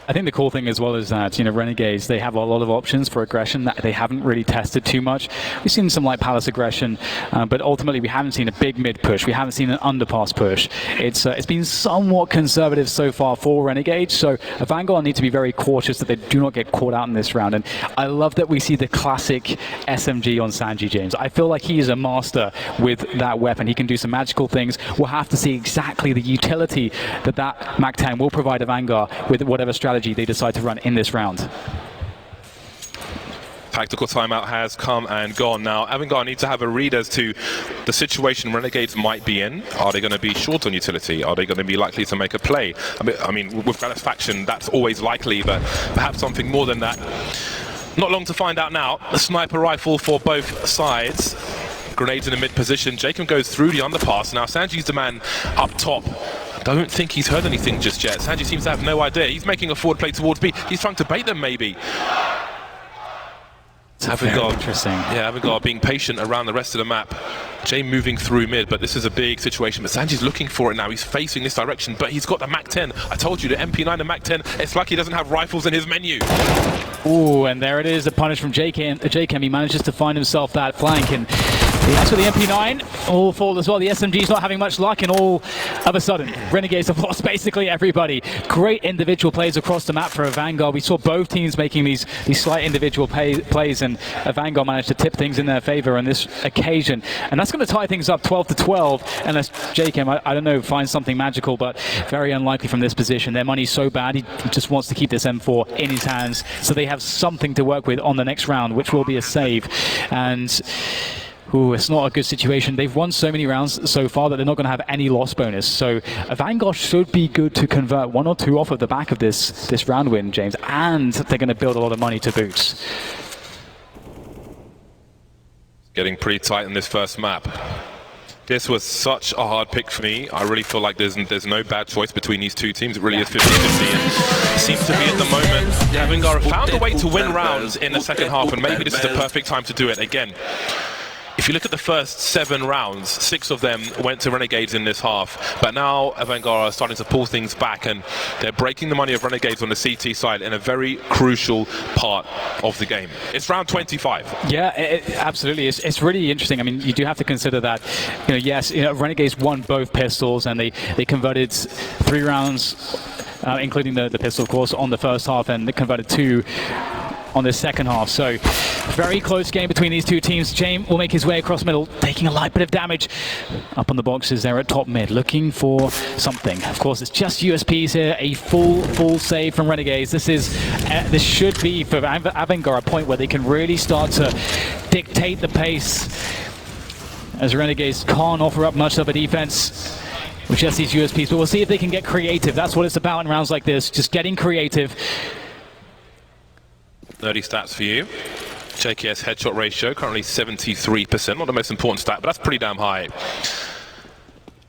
I think the cool thing as well is that, Renegades, they have a lot of options for aggression that they haven't really tested too much. We've seen some light palace aggression, but ultimately we haven't seen a big mid push. We haven't seen an underpass push. It's been somewhat conservative so far for Renegades, so AVANGAR need to be very cautious that they do not get caught out in this round. And I love that we see the classic SMG on Sanji James. I feel like he is a master with that weapon. He can do some magical things. We'll have to see exactly the utility that MAC-10 will provide AVANGAR with whatever strategy they decide to run in this round. Tactical timeout has come and gone. Now, AVANGAR need to have a read as to the situation Renegades might be in. Are they going to be short on utility? Are they going to be likely to make a play? I mean, with Gratisfaction, that's always likely, but perhaps something more than that. Not long to find out now. A sniper rifle for both sides. Grenades in the mid position. Jacob goes through the underpass. Now, Sanji's the man up top. Don't think he's heard anything just yet. Sanji seems to have no idea. He's making a forward play towards B. He's trying to bait them, maybe. AVANGAR, interesting. Yeah, AVANGAR being patient around the rest of the map. Jay moving through mid, but this is a big situation. But Sanji's looking for it now. He's facing this direction, but he's got the MAC-10. I told you, the MP9 and MAC-10. It's lucky he doesn't have rifles in his menu. Ooh, and there it is, a punish from JKM. He manages to find himself that flank, and That's with the MP9, all fall as well. The SMG's not having much luck, and all of a sudden, Renegades have lost basically everybody. Great individual plays across the map for AVANGAR. We saw both teams making these slight individual plays, and AVANGAR managed to tip things in their favor on this occasion. And that's going to tie things up 12-12, unless JKM, I don't know, finds something magical, but very unlikely from this position. Their money's so bad, he just wants to keep this M4 in his hands, so they have something to work with on the next round, which will be a save. And ooh, it's not a good situation. They've won so many rounds so far that they're not going to have any loss bonus. So AVANGAR should be good to convert 1 or 2 off of the back of this round win, James, and they're going to build a lot of money to boot. Getting pretty tight in this first map. This was such a hard pick for me. I really feel like there's no bad choice between these two teams. It really is 50-50. And seems to be at the moment, AVANGAR have found a way to win rounds in the second half, and maybe this is the perfect time to do it again. If you look at the first 7 rounds, 6 of them went to Renegades in this half, but now AVANGAR are starting to pull things back, and they're breaking the money of Renegades on the CT side in a very crucial part of the game. It's round 25. Yeah, absolutely. It's really interesting. I mean, you do have to consider that, yes, Renegades won both pistols, and they converted 3 rounds, including the pistol, of course, on the first half, and they converted 2 on the second half. So very close game between these two teams. James will make his way across middle, taking a light bit of damage. Up on the boxes there at top mid, looking for something. Of course, it's just USPs here. A full save from Renegades. This should be for AVANGAR a point where they can really start to dictate the pace, as Renegades can't offer up much of a defense with just these USPs. But we'll see if they can get creative. That's what it's about in rounds like this, just getting creative. Nerdy stats for you. JKS headshot ratio, currently 73%. Not the most important stat, but that's pretty damn high.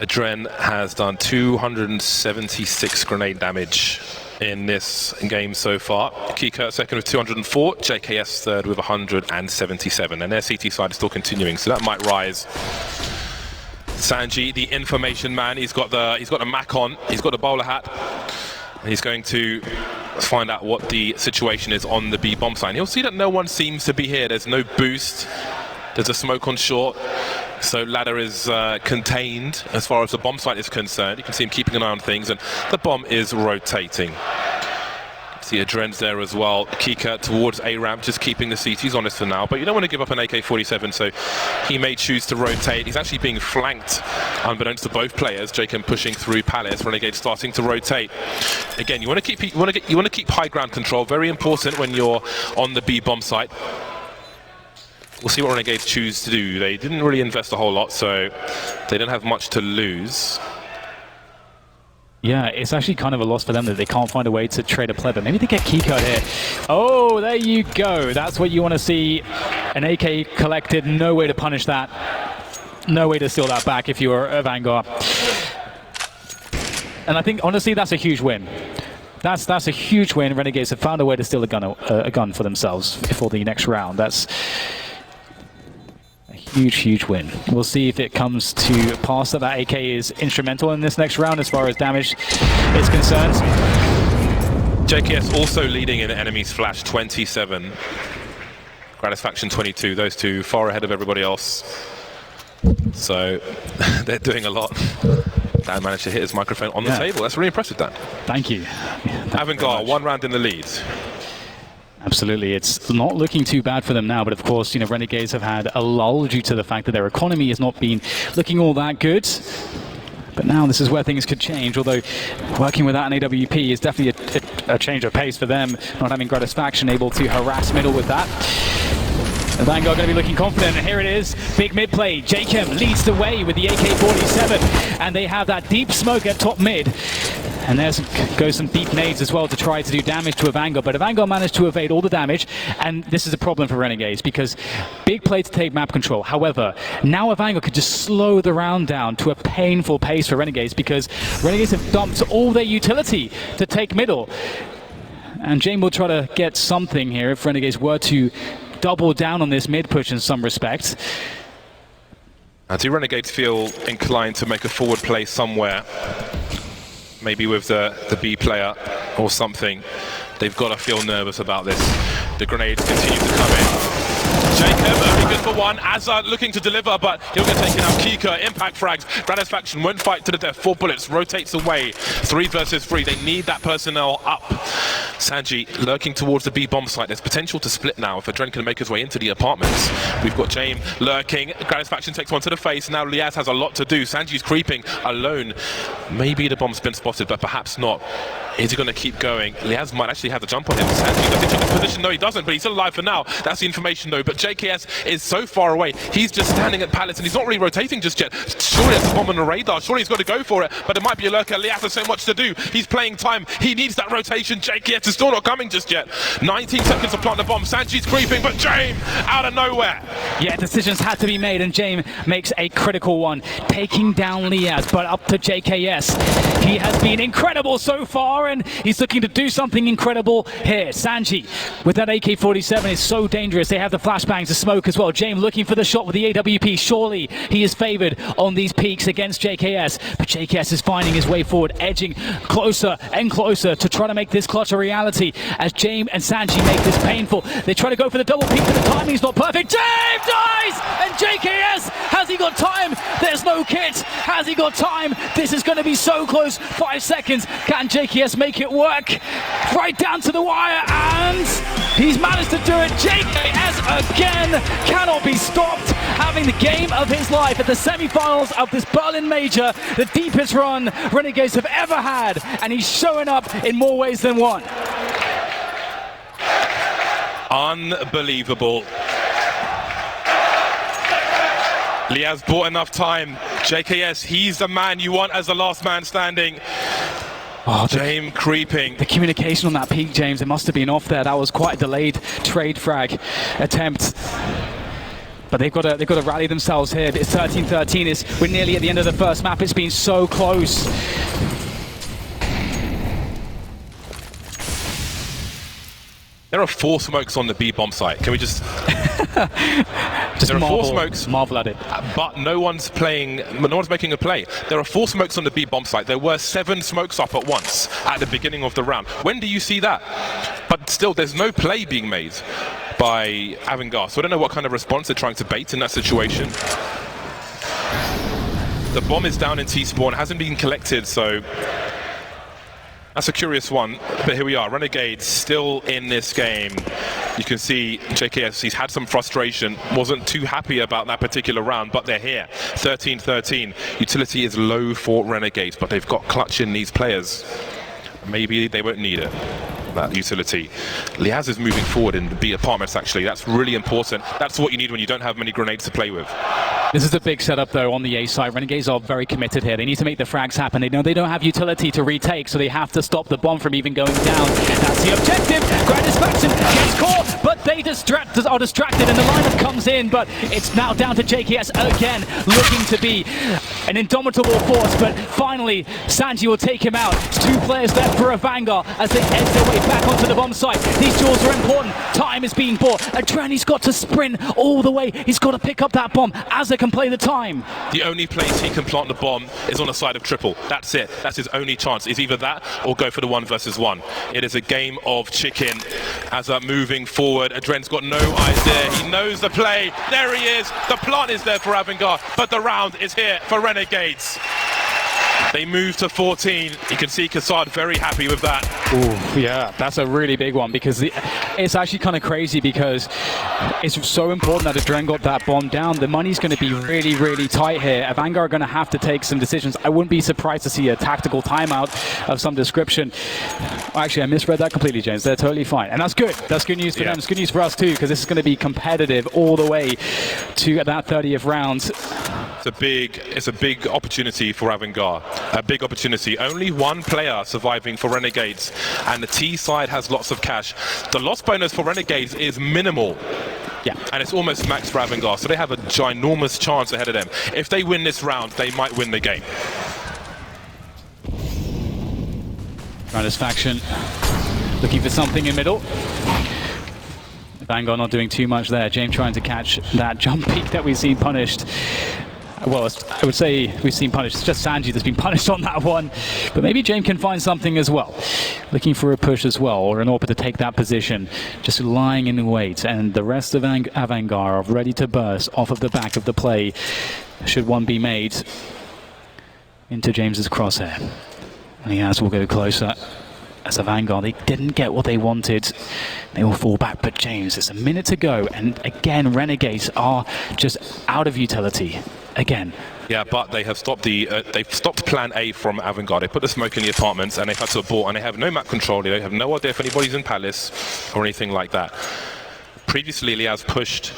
Adren has done 276 grenade damage in this game so far. Kika second with 204, JKS third with 177. And their CT side is still continuing, so that might rise. Sanji, the information man, he's got the Mac on, he's got the bowler hat. And he's going to find out what the situation is on the B bomb site. He'll see that no one seems to be here. There's no boost. There's a smoke on short. So Ladder is contained as far as the bomb site is concerned. You can see him keeping an eye on things, and the bomb is rotating. See Adren's there as well. Kika towards A-ramp, just keeping the CTs honest for now, but you don't want to give up an AK-47, so he may choose to rotate. He's actually being flanked, unbeknownst to both players. Jacob pushing through Palace. Renegade starting to rotate. Again, you want to keep high ground control. Very important when you're on the B bomb site. We'll see what Renegades choose to do. They didn't really invest a whole lot, so they don't have much to lose. Yeah, it's actually kind of a loss for them that they can't find a way to trade a play, but maybe they get keycode here. Oh, there you go. That's what you want to see. An AK collected, no way to punish that. No way to steal that back if you were AVANGAR. And I think, honestly, that's a huge win. That's a huge win. Renegades have found a way to steal a gun for themselves for the next round. That's huge win. We'll see if it comes to pass. That AK is instrumental in this next round as far as damage is concerned. JKS also leading in enemies flash, 27. Gratisfaction 22. Those two far ahead of everybody else. So they're doing a lot. Dan managed to hit his microphone on the table. That's really impressive, Dan. Thank you. AVANGAR, 1 round in the lead. Absolutely, it's not looking too bad for them now, but of course, Renegades have had a lull due to the fact that their economy has not been looking all that good. But now this is where things could change, although working without an AWP is definitely a change of pace for them, not having Gratisfaction able to harass middle with that. AVANGAR going to be looking confident, and here it is, big mid play. Jacob leads the way with the AK-47, and they have that deep smoke at top mid. And there goes some deep nades as well to try to do damage to AVANGAR, but AVANGAR managed to evade all the damage, and this is a problem for Renegades because big play to take map control. However, now AVANGAR could just slow the round down to a painful pace for Renegades because Renegades have dumped all their utility to take middle. And Jane will try to get something here if Renegades were to double down on this mid push in some respects. Do Renegades feel inclined to make a forward play somewhere? Maybe with the B player or something. They've got to feel nervous about this. The grenades continue to come in. Jacob only good for one. Azza looking to deliver, but he'll get taken out. Kika, impact frags. Gratisfaction won't fight to the death. 4 bullets, rotates away. 3 versus 3. They need that personnel up. Sanji lurking towards the B bomb site. There's potential to split now if Adren can make his way into the apartments. We've got James lurking. Gratisfaction takes one to the face. Now Liaz has a lot to do. Sanji's creeping alone. Maybe the bomb's been spotted, but perhaps not. Is he going to keep going? Liaz might actually have the jump on him. Sanji, does he take his position? No, he doesn't, but he's still alive for now. That's the information, though. But JKS is so far away. He's just standing at pallets, and he's not really rotating just yet. Surely that's a bomb on the radar. Surely he's got to go for it, but it might be a lurker. Liaz has so much to do. He's playing time. He needs that rotation. JKS is still not coming just yet. 19 seconds to plant the bomb. Sanji's creeping, but James out of nowhere. Yeah, decisions had to be made, and James makes a critical one, taking down Liaz, but up to JKS. He has been incredible so far, and he's looking to do something incredible here. Sanji, with that AK-47, is so dangerous. They have the flashbangs to smoke as well. James looking for the shot with the AWP. Surely he is favored on these peaks against JKS, but JKS is finding his way forward, edging closer and closer to try to make this clutch a reality as James and Sanji make this painful. They try to go for the double peak, but the timing's not perfect. James dies! And JKS, has he got time? There's no kit. Has he got time? This is going to be so close. 5 seconds. Can JKS make it work? Right down to the wire, and he's managed to do it. JKS again cannot be stopped, having the game of his life at the semi-finals of this Berlin Major, the deepest run Renegades have ever had, and he's showing up in more ways than one. Unbelievable. Liaz bought enough time. JKS, he's the man you want as the last man standing. Oh, James creeping. The communication on that peak, James, it must have been off there. That was quite a delayed trade frag attempt. But they've got to rally themselves here. It's 13-13. We're nearly at the end of the first map. It's been so close. There are 4 smokes on the B bomb site. Can we just... there are 4 smokes. Marvel at it. But no one's playing, no one's making a play. There are 4 smokes on the B bomb site. There were 7 smokes up at once at the beginning of the round. When do you see that? But still, there's no play being made by AVANGAR. So I don't know what kind of response they're trying to bait in that situation. The bomb is down in T-spawn, hasn't been collected, so... That's a curious one, but here we are. Renegades still in this game. You can see JKS, he's had some frustration, wasn't too happy about that particular round, but they're here. 13-13. Utility is low for Renegades, but they've got clutch in these players. Maybe they won't need it, that utility. Liaz is moving forward in the B apartments, actually. That's really important. That's what you need when you don't have many grenades to play with. This is a big setup, though, on the A side. Renegades are very committed here. They need to make the frags happen. They know they don't have utility to retake, so they have to stop the bomb from even going down. That's the objective. Gratisfaction gets caught, but they are distracted, and the lineup comes in, but it's now down to JKS again, looking to be an indomitable force, but finally, Sanji will take him out. It's 2 players left for AVANGAR as they edge their way back onto the bomb site. These duels are important. Time is being bought. Adren's got to sprint all the way. He's got to pick up that bomb. Azza can play the time. The only place he can plant the bomb is on the side of triple. That's it. That's his only chance. It's either that or go for the 1 versus 1. It is a game of chicken. Azza moving forward. Adren's got no eyes there. He knows the play. There he is. The plant is there for AVANGAR, but the round is here for Renegades. They move to 14. You can see Kassad very happy with that. Ooh, yeah, that's a really big one because it's actually kind of crazy because it's so important that Adren got that bomb down. The money's going to be really, really tight here. AVANGAR are going to have to take some decisions. I wouldn't be surprised to see a tactical timeout of some description. Actually, I misread that completely, James. They're totally fine. And that's good. That's good news for them. It's good news for us too because this is going to be competitive all the way to that 30th round. It's a big opportunity for AVANGAR. A big opportunity. Only 1 player surviving for Renegades, and the T side has lots of cash. The loss bonus for Renegades is minimal. Yeah, and it's almost max for AVANGAR, so they have a ginormous chance ahead of them. If they win this round, they might win the game. Gratisfaction looking for something in middle. AVANGAR not doing too much there. James trying to catch that jump peak that we've seen punished. Well, I would say we've seen punished. It's just Sanji that's been punished on that one. But maybe James can find something as well. looking for a push as well, or an AWP to take that position, just lying in wait. And the rest of AVANGAR are ready to burst off of the back of the play, should one be made, into James's crosshair. And Liaz will go closer. As AVANGAR, they didn't get what they wanted. They will fall back, but James, it's a minute to go, and again, Renegades are just out of utility again. Yeah, but they have stopped they've stopped Plan A from AVANGAR. They put the smoke in the apartments, and they've had to abort, and they have no map control. They have no idea if anybody's in Palace or anything like that. Previously, Liaz pushed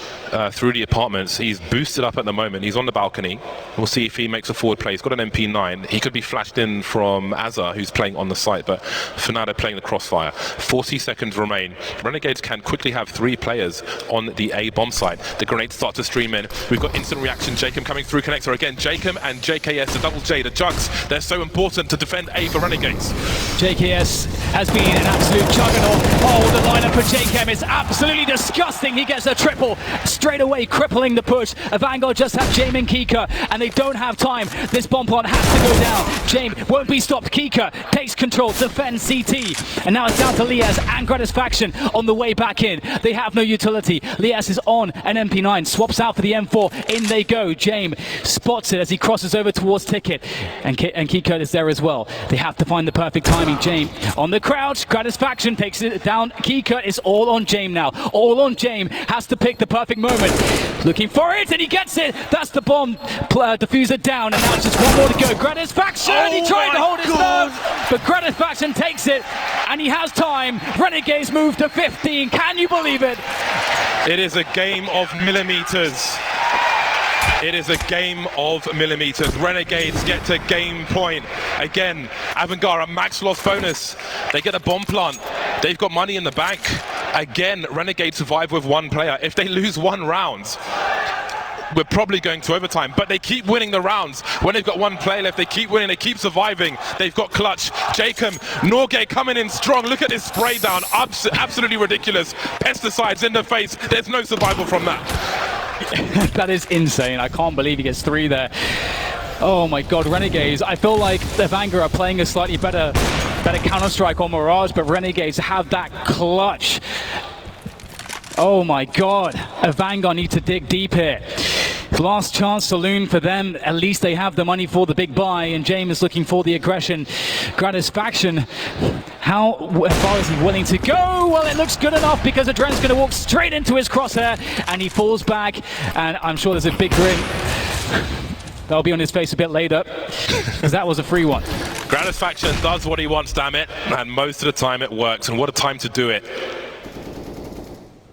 through the apartments. He's boosted up at the moment. He's on the balcony. We'll see if he makes a forward play. He's got an MP9. He could be flashed in from Azza, who's playing on the site, but for now they're playing the crossfire. 40 seconds remain. Renegades can quickly have 3 players on the A bomb site. The grenades start to stream in. We've got instant reaction. Jacob coming through connector again. Jacob and JKS, the double J, the jugs. They're so important to defend A for Renegades. JKS has been an absolute juggernaut. Oh, the lineup for JKM is absolutely disgusting. He gets a triple straight away, crippling the push. AVANGAR just have Jame and Kika, and they don't have time. This bomb plot has to go down. Jame won't be stopped. Kika takes control, defends CT, and now it's down to Liaz and Gratisfaction on the way back in. They have no utility. Liaz is on an MP9, swaps out for the M4. In they go. Jame spots it as he crosses over towards Ticket, and Kika is there as well. They have to find the perfect timing. Jame on the crouch. Gratisfaction takes it down. Kika is all on Jame now. All on Jame, has to pick the perfect moment. Looking for it, and he gets it. That's the bomb diffuser down, and now it's just one more to go. Gratisfaction, he tried to hold his nerve, but Gratisfaction takes it, and he has time. Renegades move to 15. Can you believe it? It is a game of millimeters. It is a game of millimeters. Renegades get to game point. Again, AVANGAR a max loss bonus. They get a bomb plant. They've got money in the bank. Again, Renegades survive with 1 player. If they lose 1 round, we're probably going to overtime, but they keep winning the rounds. When they've got 1 player left, they keep winning, they keep surviving. They've got clutch. Jacob, Norgay coming in strong. Look at this spray down, absolutely ridiculous. Pesticides in the face. There's no survival from that. That is insane. I can't believe he gets 3 there. Oh my god, Renegades. I feel like AVANGAR are playing a slightly better Counter-Strike or Mirage, but Renegades have that clutch. Oh my god, AVANGAR need to dig deep here. Last chance saloon for them. At least they have the money for the big buy, and James is looking for the aggression. Gratisfaction, how far is he willing to go? Well, it looks good enough because Adren's going to walk straight into his crosshair, and he falls back, and I'm sure there's a big grin. That'll be on his face a bit later, because that was a free one. Gratisfaction does what he wants, damn it, and most of the time it works, and what a time to do it.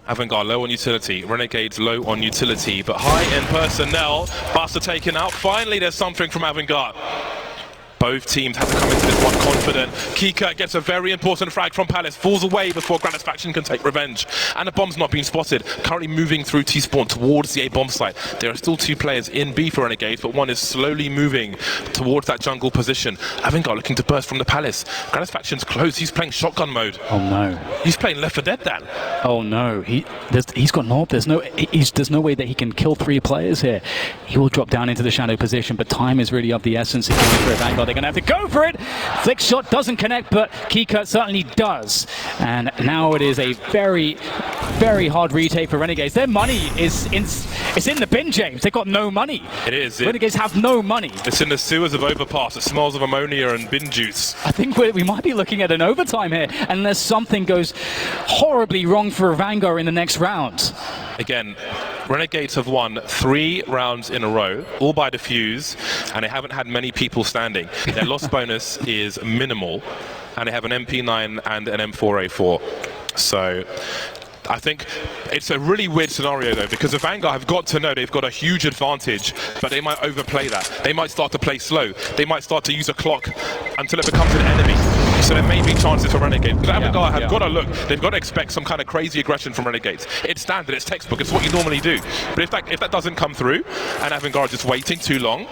AVANGAR low on utility, Renegades low on utility, but high in personnel. Buster taken out. Finally, there's something from AVANGAR. Both teams have to come into this one confident. Kika gets a very important frag from Palace, falls away before Gratisfaction can take revenge. And the bomb's not being spotted. Currently moving through T-spawn towards the A bomb site. There are still 2 players in B for Renegades, but one is slowly moving towards that jungle position. AVANGAR looking to burst from the Palace. Gratisfaction's close. He's playing shotgun mode. Oh no. He's playing Left 4 Dead, Dan. Oh no. He's got no. There's no way that he can kill 3 players here. He will drop down into the shadow position, but time is really of the essence for AVANGAR. They're going to have to go for it. Flick shot doesn't connect, but Kika certainly does. And now it is a very, very hard retake for Renegades. Their money is in the bin, James. They've got no money. It is. Renegades have no money. It's in the sewers of Overpass. It smells of ammonia and bin juice. I think we might be looking at an overtime here, unless something goes horribly wrong for AVANGAR in the next round. Again, Renegades have won 3 rounds in a row, all by defuse, and they haven't had many people standing. Their loss bonus is minimal, and they have an MP9 and an M4A4. So I think it's a really weird scenario though, because AVANGAR have got to know they've got a huge advantage, but they might overplay that. They might start to play slow. They might start to use a clock until it becomes an enemy. So there may be chances for Renegades. Because AVANGAR have got to look, they've got to expect some kind of crazy aggression from Renegades. It's standard, it's textbook, it's what you normally do. But if that doesn't come through, and AVANGAR are just waiting too long,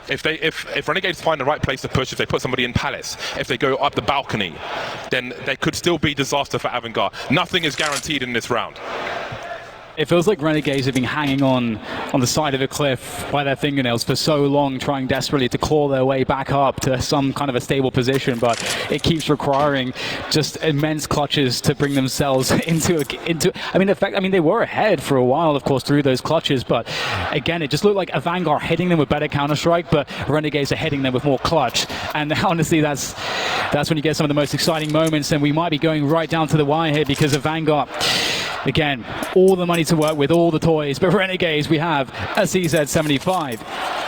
if Renegades find the right place to push, if they put somebody in Palace, if they go up the balcony, then there could still be disaster for AVANGAR. Nothing is guaranteed in this round. It feels like Renegades have been hanging on the side of a cliff by their fingernails for so long, trying desperately to claw their way back up to some kind of a stable position, but it keeps requiring just immense clutches to bring themselves into. I mean, in fact, they were ahead for a while, of course, through those clutches, but again, it just looked like AVANGAR hitting them with better Counter-Strike, but Renegades are hitting them with more clutch. And honestly, that's when you get some of the most exciting moments, and we might be going right down to the wire here because AVANGAR, again, all the money to work with, all the toys, but Renegades, we have a CZ75,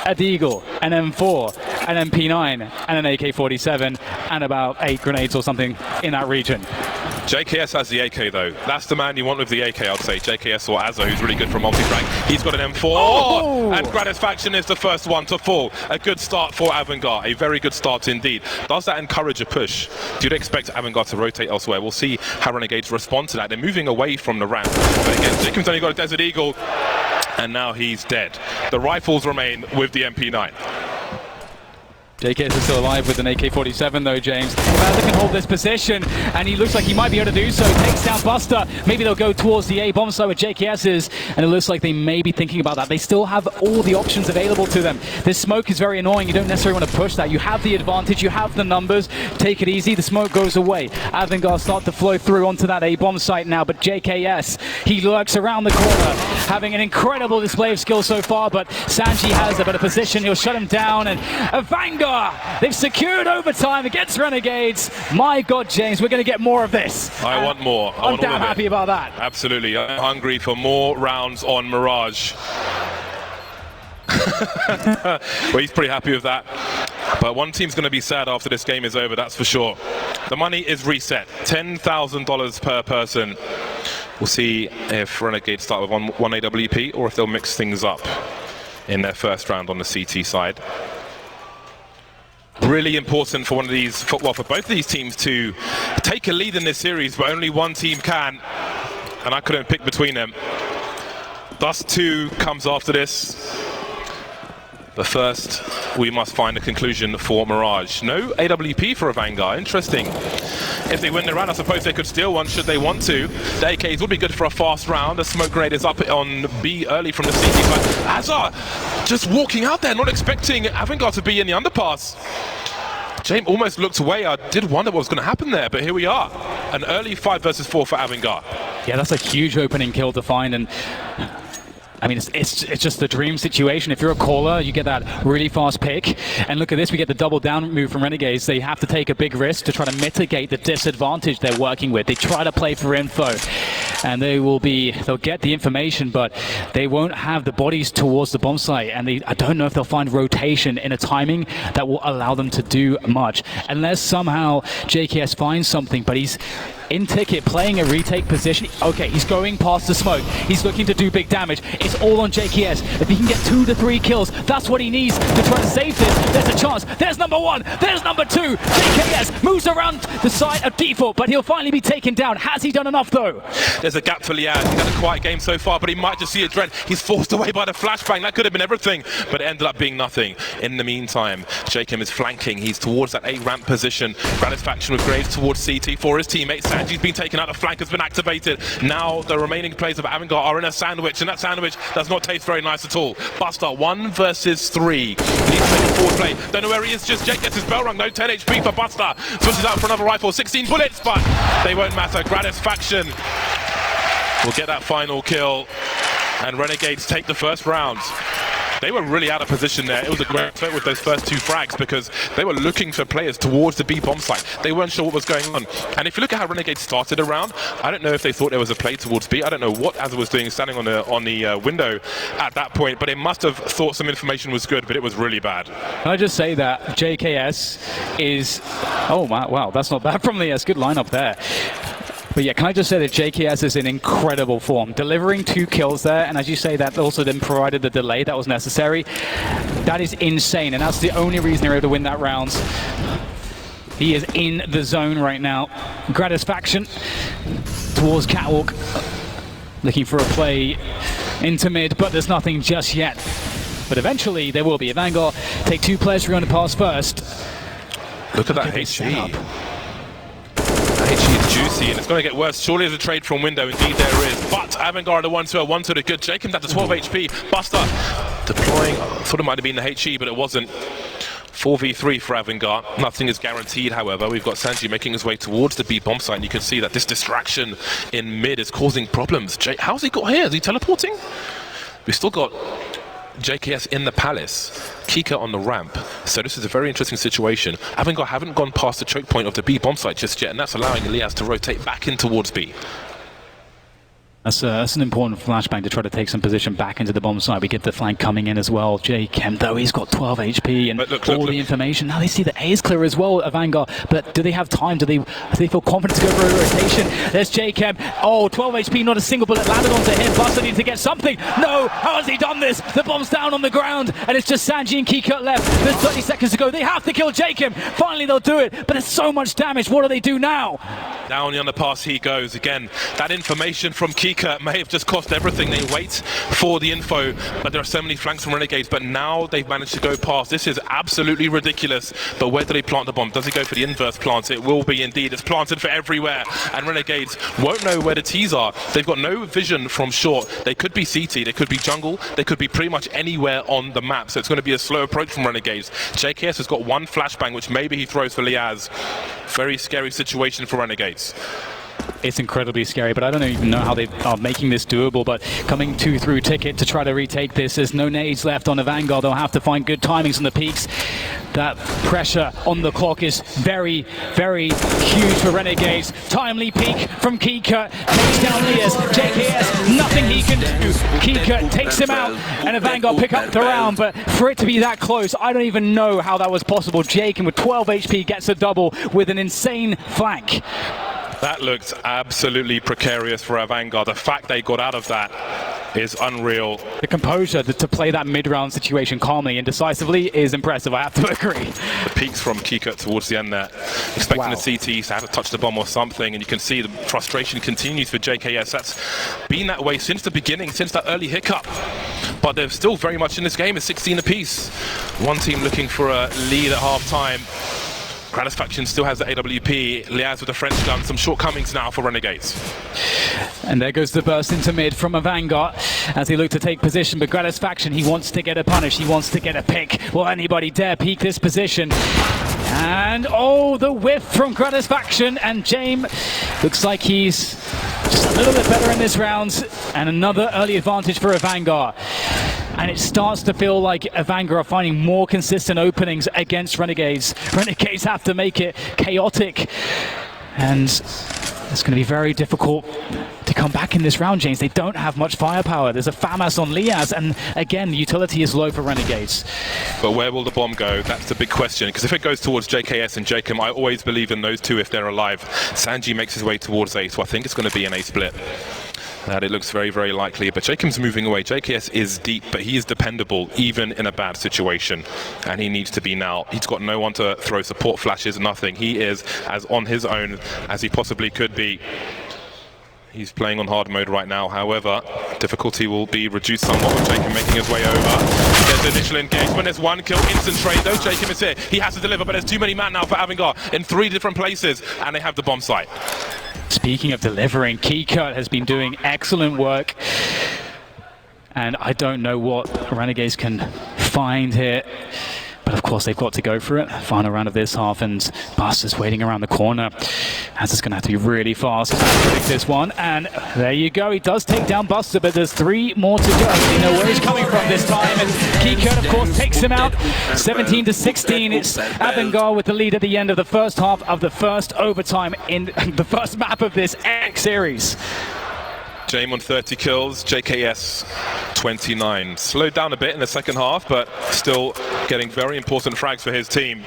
a Deagle, an M4, an MP9, and an AK-47, and about 8 grenades or something in that region. JKS has the AK though. That's the man you want with the AK, I'd say. JKS or Azza, who's really good for multi-frag. He's got an M4, and Gratisfaction is the first one to fall. A good start for AVANGAR, a very good start indeed. Does that encourage a push? Do you expect AVANGAR to rotate elsewhere? We'll see how Renegades respond to that. They're moving away from the ramp. But again, Jacob's only got a Desert Eagle, and now he's dead. The rifles remain with the MP9. JKS is still alive with an AK-47 though, James. Azza can hold this position, and he looks like he might be able to do so. Takes down Buster. Maybe they'll go towards the A-bomb side with JKS's, and it looks like they may be thinking about that. They still have all the options available to them. This smoke is very annoying. You don't necessarily want to push that. You have the advantage. You have the numbers. Take it easy. The smoke goes away. AVANGAR start to flow through onto that A-bomb site now, but JKS, he lurks around the corner, having an incredible display of skill so far, but Sanji has a better position. He'll shut him down, and AVANGAR, they've secured overtime against Renegades. My God, James, we're going to get more of this. I want more. I'm damn happy about that. Absolutely. I'm hungry for more rounds on Mirage. Well, he's pretty happy with that. But one team's going to be sad after this game is over, that's for sure. The money is reset. $10,000 per person. We'll see if Renegades start with one AWP or if they'll mix things up in their first round on the CT side. Really important for for both of these teams to take a lead in this series, but only one team can, and I couldn't pick between them. Dust 2 comes after this. But first, we must find a conclusion for Mirage. No AWP for AVANGAR, interesting. If they win the round, I suppose they could steal one should they want to. The AKs would be good for a fast round. The smoke grenade is up on B early from the CT side. Azza just walking out there, not expecting AVANGAR to be in the underpass. James almost looked away. I did wonder what was going to happen there, but here we are. An early 5 versus 4 for AVANGAR. Yeah, that's a huge opening kill to find, and I mean, it's just the dream situation. If you're a caller, you get that really fast pick. And look at this, we get the double down move from Renegades. They have to take a big risk to try to mitigate the disadvantage they're working with. They try to play for info, and they'll get the information, but they won't have the bodies towards the bomb site. And I don't know if they'll find rotation in a timing that will allow them to do much. Unless somehow JKS finds something, but he's in ticket, playing a retake position. Okay, he's going past the smoke. He's looking to do big damage. It's all on JKS. If he can get 2 to 3 kills, that's what he needs to try to save this. There's a chance. There's number 1. There's number 2. JKS moves around the side of default, but he'll finally be taken down. Has he done enough, though? There's a gap for Liad. He's had a quiet game so far, but he might just see a dread. He's forced away by the flashbang. That could have been everything, but it ended up being nothing. In the meantime, Jacob is flanking. He's towards that A-ramp position. Gratisfaction with Graves towards CT for his teammates. Sanji's been taken out, the flank has been activated. Now the remaining players of AVANGAR are in a sandwich, and that sandwich does not taste very nice at all. Buster, 1 versus 3. Needs to make forward play. Don't know where he is just yet. Gets his bell rung. No 10 HP for Buster. Switches out for another rifle. 16 bullets, but they won't matter. Gratisfaction will get that final kill, and Renegades take the first round. They were really out of position there. It was a great fight with those first 2 frags because they were looking for players towards the B bomb site. They weren't sure what was going on. And if you look at how Renegade started around, I don't know if they thought there was a play towards B. I don't know what Azza was doing standing on the window at that point, but they must have thought some information was good, but it was really bad. Can I just say that JKS is... Oh, wow, that's not bad from Lias. Good lineup there. But yeah, can I just say that JKS is in incredible form, delivering 2 kills there, and as you say, that also then provided the delay that was necessary. That is insane, and that's the only reason they're able to win that round. He is in the zone right now. Gratisfaction towards Catwalk, looking for a play into mid, but there's nothing just yet. But eventually there will be. AVANGAR take 2 players through on the pass first. Look at that HE. That HE is juicy, and it's going to get worse. Surely there's a trade from window. Indeed there is. But AVANGAR are the ones who are one to the good. Jacob at the 12 HP. Buster deploying. I thought it might have been the HE, but it wasn't. 4v3 for AVANGAR. Nothing is guaranteed, however. We've got Sanji making his way towards the B bomb site, and you can see that this distraction in mid is causing problems. How's he got here? Is he teleporting? We've still got JKS in the palace, Kika on the ramp. So this is a very interesting situation. AVANGAR haven't gone past the choke point of the B bomb site just yet, and that's allowing Elias to rotate back in towards B. That's an important flashbang to try to take some position back into the bomb site. We get the flank coming in as well. J-Chem, though, he's got 12 HP and look, the information. Now they see the A is clear as well, AVANGAR, but do they have time? Do they feel confident to go for a rotation? There's J-Chem. Oh, 12 HP, not a single bullet landed onto him. Buster needs to get something. No, how has he done this? The bomb's down on the ground, and it's just Sanji and Kika left. There's 30 seconds to go. They have to kill J-Chem. Finally, they'll do it, but there's so much damage. What do they do now? Down the underpass he goes again. That information from Kika may have just cost everything. They wait for the info, but there are so many flanks from Renegades, but now they've managed to go past. This is absolutely ridiculous. But where do they plant the bomb? Does he go for the inverse plant? It will be indeed. It's planted for everywhere, and Renegades won't know where the T's are. They've got no vision from short. They could be CT, they could be jungle, they could be pretty much anywhere on the map, so it's going to be a slow approach from Renegades. JKS has got one flashbang, which maybe he throws for Liaz. Very scary situation for Renegades. It's incredibly scary, but I don't even know how they are making this doable. But coming through Ticket to try to retake this. There's no nades left on AVANGAR. They'll have to find good timings on the peaks. That pressure on the clock is very, very huge for Renegades. Timely peak from Kika. Takes down Liaz. JKS, nothing he can do. Kika takes him out, and AVANGAR pick up the round. But for it to be that close, I don't even know how that was possible. Jake, with 12 HP, gets a double with an insane flank. That looked absolutely precarious for AVANGAR. The fact they got out of that is unreal. The composure to play that mid-round situation calmly and decisively is impressive, I have to agree. The peaks from Kika towards the end there. Expecting the CTs to have to touch the bomb or something, and you can see the frustration continues for JKS. That's been that way since the beginning, since that early hiccup. But they're still very much in this game. It's 16 apiece. One team looking for a lead at half-time. Gratisfaction still has the AWP. Liaz with the French gun. Some shortcomings now for Renegades. And there goes the burst into mid from AVANGAR as they look to take position. But Gratisfaction, he wants to get a punish. He wants to get a pick. Will anybody dare peek this position? And oh, the whiff from Gratisfaction. And James looks like he's just a little bit better in this round. And another early advantage for AVANGAR. And it starts to feel like AVANGAR are finding more consistent openings against Renegades. Renegades have to make it chaotic. And it's going to be very difficult to come back in this round, James. They don't have much firepower. There's a FAMAS on Liaz, and again, the utility is low for Renegades. But where will the bomb go? That's the big question, because if it goes towards JKS and Jacob, I always believe in those two if they're alive. Sanji makes his way towards A, so I think it's going to be an A split. That it looks very, very likely, but Jacob's moving away. JKS is deep, but he is dependable even in a bad situation, and he needs to be now. He's got no one to throw support flashes, nothing. He is as on his own as he possibly could be. He's playing on hard mode right now, however, difficulty will be reduced somewhat with Jacob making his way over. There's initial engagement, there's one kill, instant trade, though Jacob is here. He has to deliver, but there's too many men now for AVANGAR in 3 different places, and they have the bomb site. Speaking of delivering, Kika has been doing excellent work. And I don't know what Renegades can find here. But of course, they've got to go for it. Final round of this half, and Buster's waiting around the corner. As it's going to have to be really fast to predict this one. And there you go. He does take down Buster, but there's 3 more to go. You know where he's coming from this time. And Kika, of course, takes him out. 17-16. It's AVANGAR with the lead at the end of the first half of the first overtime in the first map of this X series. James on 30 kills, JKS 29. Slowed down a bit in the second half, but still getting very important frags for his team.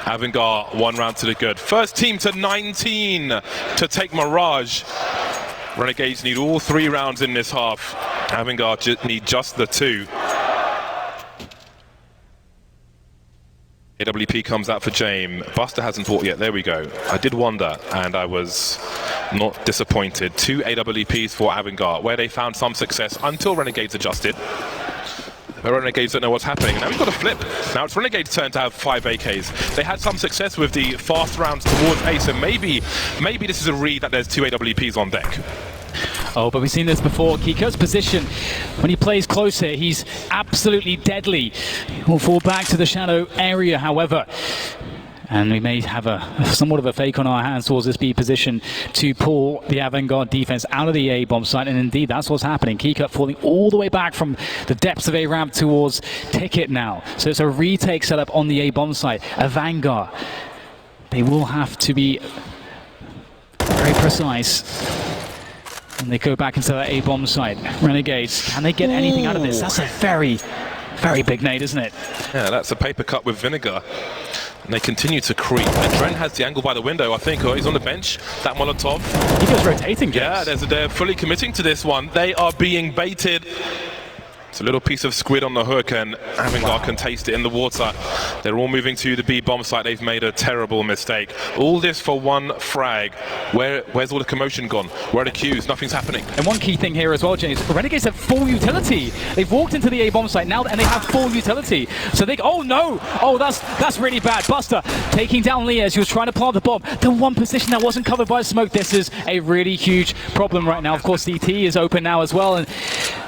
AVANGAR 1 round to the good. First team to 19 to take Mirage. Renegades need all 3 rounds in this half. AVANGAR need just the 2. AWP comes out for James. Buster hasn't fought yet. There we go. I did wonder, and I was not disappointed. 2 AWPs for AVANGAR, where they found some success until Renegades adjusted. but Renegades don't know what's happening. Now we've got a flip. Now it's Renegades' turn to have 5 AKs. They had some success with the fast rounds towards A, so maybe this is a read that there's 2 AWPs on deck. Oh, but we've seen this before. Kiko's position, when he plays close here, he's absolutely deadly. He'll fall back to the shadow area, however. And we may have somewhat of a fake on our hands towards this B position to pull the AVANGAR defense out of the A bomb site. And indeed, that's what's happening. Kiko falling all the way back from the depths of A ramp towards Ticket now. So it's a retake setup on the A bomb site. AVANGAR, they will have to be very precise. And they go back into that A bomb site. Renegades, can they get anything out of this? That's a very, very big nade, isn't it? Yeah, that's a paper cut with Vinegar. And they continue to creep. And Dren has the angle by the window, I think. Oh, he's on the bench. That Molotov. He goes rotating, James. Yeah, they're fully committing to this one. They are being baited. It's a little piece of squid on the hook, and AVANGAR can taste it in the water. They're all moving to the B bomb site. They've made a terrible mistake. All this for one frag. Where's all the commotion gone? Where are the queues? Nothing's happening. And one key thing here as well, James, Renegades have full utility. They've walked into the A bomb site now, and they have full utility. So they, oh no! Oh, that's really bad. Buster taking down Liaz, who was trying to plant the bomb. The one position that wasn't covered by smoke. This is a really huge problem right now. Of course, CT is open now as well, and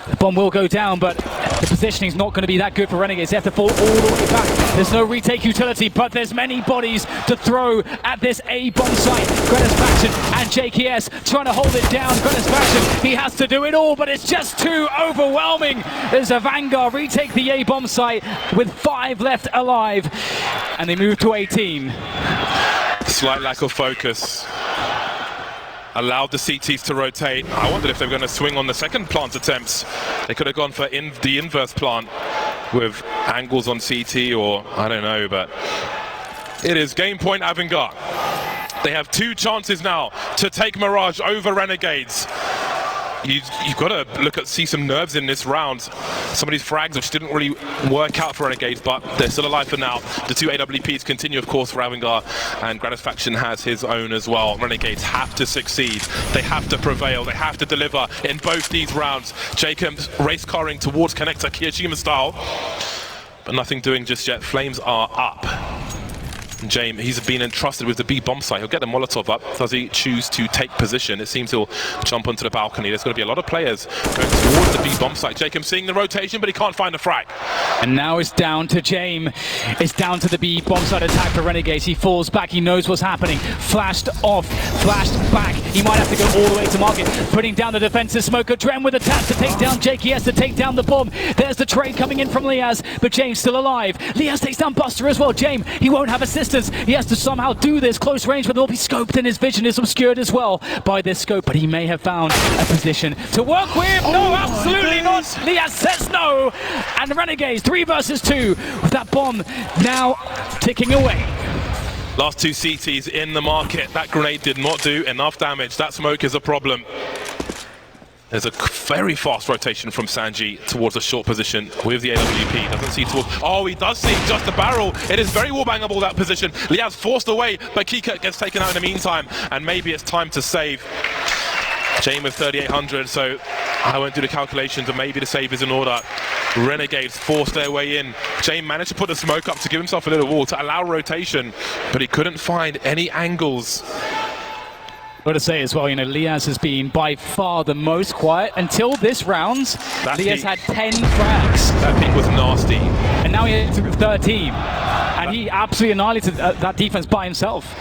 the bomb will go down, but the positioning is not going to be that good for Renegades. They have to fall all the way back. There's no retake utility, but there's many bodies to throw at this A bomb site. Grena's Faction and JKS trying to hold it down. Grena's Faction, he has to do it all, but it's just too overwhelming. There's AVANGAR retake the A bomb site with 5 left alive, and they move to 18. Slight lack of focus. Allowed the CTs to rotate. I wondered if they were going to swing on the second plant attempts. They could have gone for the inverse plant with angles on CT, or I don't know, but it is game point AVANGAR. They have 2 chances now to take Mirage over Renegades. You've got to see some nerves in this round. Some of these frags which didn't really work out for Renegades, but they're still alive for now. The 2 AWPs continue, of course, for AVANGAR, and Grena's Faction has his own as well. Renegades have to succeed. They have to prevail. They have to deliver in both these rounds. Jacob's race carring towards Connector, Kiyojima style, but nothing doing just yet. Flames are up. James, he's been entrusted with the B bomb site. He'll get the Molotov up. Does he choose to take position? It seems he'll jump onto the balcony. There's going to be a lot of players going towards the B bomb site. Jacob seeing the rotation, but he can't find the frag. And now it's down to James. It's down to the B bomb site attack for Renegades. He falls back. He knows what's happening. Flashed off. Flashed back. He might have to go all the way to market. Putting down the defensive smoker. Dren with a tap to take down Jake. He has to take down the bomb. There's the trade coming in from Liaz, but James still alive. Liaz takes down Buster as well. James, he won't have assistance. He has to somehow do this close range, but they'll be scoped, and his vision is obscured as well by this scope, but he may have found a position to work with. No, absolutely not. Liaz says no, and Renegades 3 versus 2 with that bomb now ticking away. Last 2 CTs in the market. That grenade did not do enough damage. That smoke is a problem. There's a very fast rotation from Sanji towards a short position with the AWP. Doesn't see towards... Oh, he does see just a barrel. It is very wallbangable, that position. Liaz forced away, but Kika gets taken out in the meantime. And maybe it's time to save. Jane with 3,800, so I won't do the calculations, but maybe the save is in order. Renegades forced their way in. Jane managed to put the smoke up to give himself a little wall to allow rotation, but he couldn't find any angles. Got to say as well, you know, Liaz has been by far the most quiet until this round. Liaz had 10 frags. That peak was nasty. And now he hit 13. And he absolutely annihilated that defense by himself.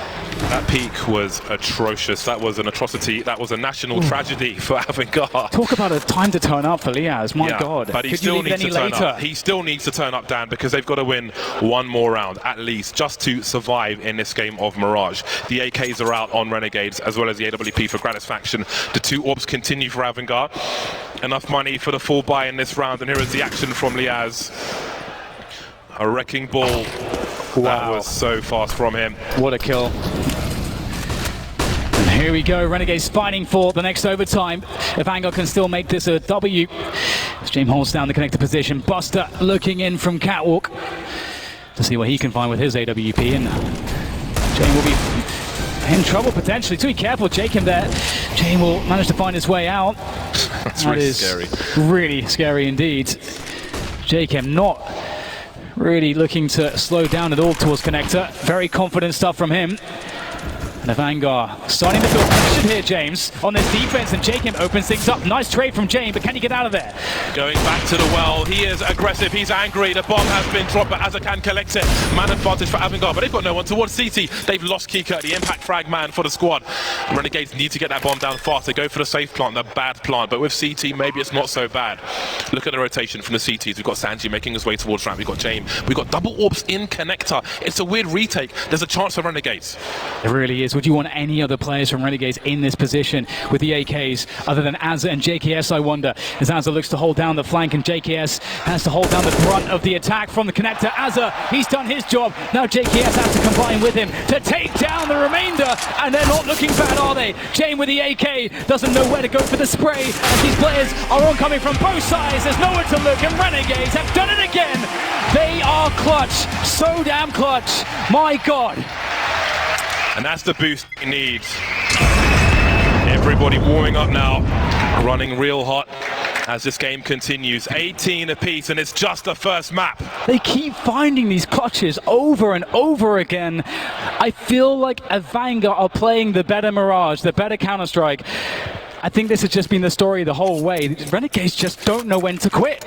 That peak was atrocious. That was an atrocity. That was a national tragedy for AVANGAR. Talk about a time to turn up for Liaz. My God. But he still needs to turn up. He still needs to turn up, Dan, because they've got to win one more round, at least, just to survive in this game of Mirage. The AKs are out on Renegades, as well as the AWP for Grena's Faction. The 2 orbs continue for AVANGAR. Enough money for the full buy in this round, and here is the action from Liaz. A wrecking ball. Wow. That was so fast from him. What a kill. And here we go, Renegades fighting for the next overtime. If AVANGAR can still make this a W. As James holds down the connector position, Buster looking in from Catwalk to see what he can find with his AWP, and James will be in trouble potentially. So be careful, Jacob there. James will manage to find his way out. That's really scary. Really scary indeed. Jacob not really looking to slow down at all towards Connector. Very confident stuff from him. And AVANGAR starting to feel pressured here, James, on this defense, and Jacob opens things up. Nice trade from James, but can he get out of there? Going back to the well, he is aggressive, he's angry, the bomb has been dropped, but AZA collect it. Man advantage for AVANGAR, but they've got no one towards CT. They've lost Kika, the impact frag man for the squad. Renegades need to get that bomb down fast. They go for the safe plant, the bad plant, but with CT, maybe it's not so bad. Look at the rotation from the CTs. We've got Sanji making his way towards ramp, we've got James, we've got double orbs in Connector. It's a weird retake. There's a chance for Renegades. It really is. Would you want any other players from Renegades in this position with the AKs other than AZA and JKS, I wonder, as AZA looks to hold down the flank and JKS has to hold down the brunt of the attack from the Connector. AZA, he's done his job. Now JKS has to combine with him to take down the remainder, and they're not looking bad, are they? Jane with the AK doesn't know where to go for the spray, as these players are oncoming from both sides. There's nowhere to look, and Renegades have done it again. They are clutch, so damn clutch. My God. And that's the boost he needs. Everybody warming up now, running real hot as this game continues. 18 apiece, and it's just the first map. They keep finding these clutches over and over again. I feel like AVANGAR are playing the better Mirage, the better Counter-Strike. I think this has just been the story the whole way. Renegades just don't know when to quit.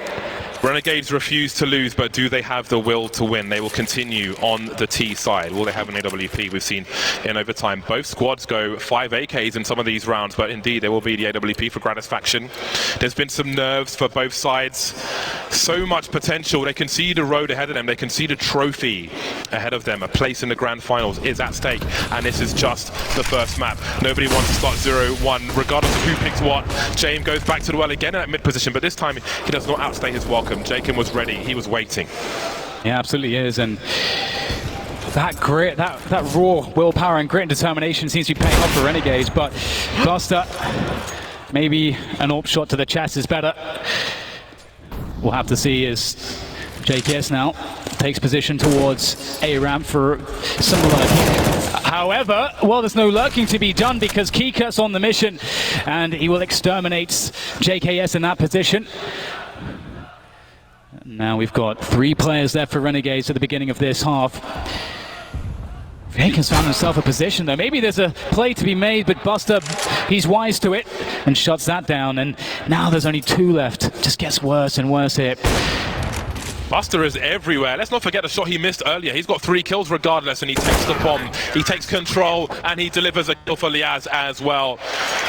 Renegades refuse to lose, but do they have the will to win? They will continue on the T side. Will they have an AWP? We've seen in overtime both squads go 5 AKs in some of these rounds, but indeed there will be the AWP for Gratisfaction. There's been some nerves for both sides. So much potential. They can see the road ahead of them. They can see the trophy ahead of them. A place in the grand finals is at stake, and this is just the first map. Nobody wants to start 0-1, regardless of who picks what. James goes back to the well again in that mid position, but this time he does not outstay his welcome. Jacob was ready, he was waiting. Yeah, absolutely is, and that grit, that raw willpower and grit and determination seems to be paying off for Renegades, but Buster, maybe an AWP shot to the chest is better. We'll have to see as JKS now takes position towards A ramp for some lurking. However, well, there's no lurking to be done because Kika's on the mission and he will exterminate JKS in that position. Now we've got 3 players left for Renegades at the beginning of this half. Jenkins found himself a position though. Maybe there's a play to be made, but Buster, he's wise to it and shuts that down. And now there's only 2 left. Just gets worse and worse here. Buster is everywhere. Let's not forget the shot he missed earlier. He's got 3 kills regardless, and he takes the bomb. He takes control, and he delivers a kill for Liaz as well.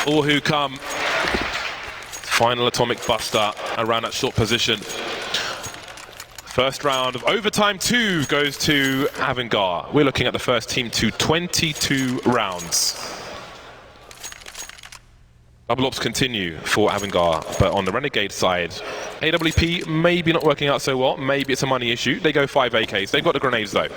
All who come. Final atomic Buster around that short position. First round of overtime 2 goes to AVANGAR. We're looking at the first team to 22 rounds. Double ops continue for AVANGAR, but on the Renegade side, AWP maybe not working out so well. Maybe it's a money issue. They go 5 AKs. They've got the grenades though.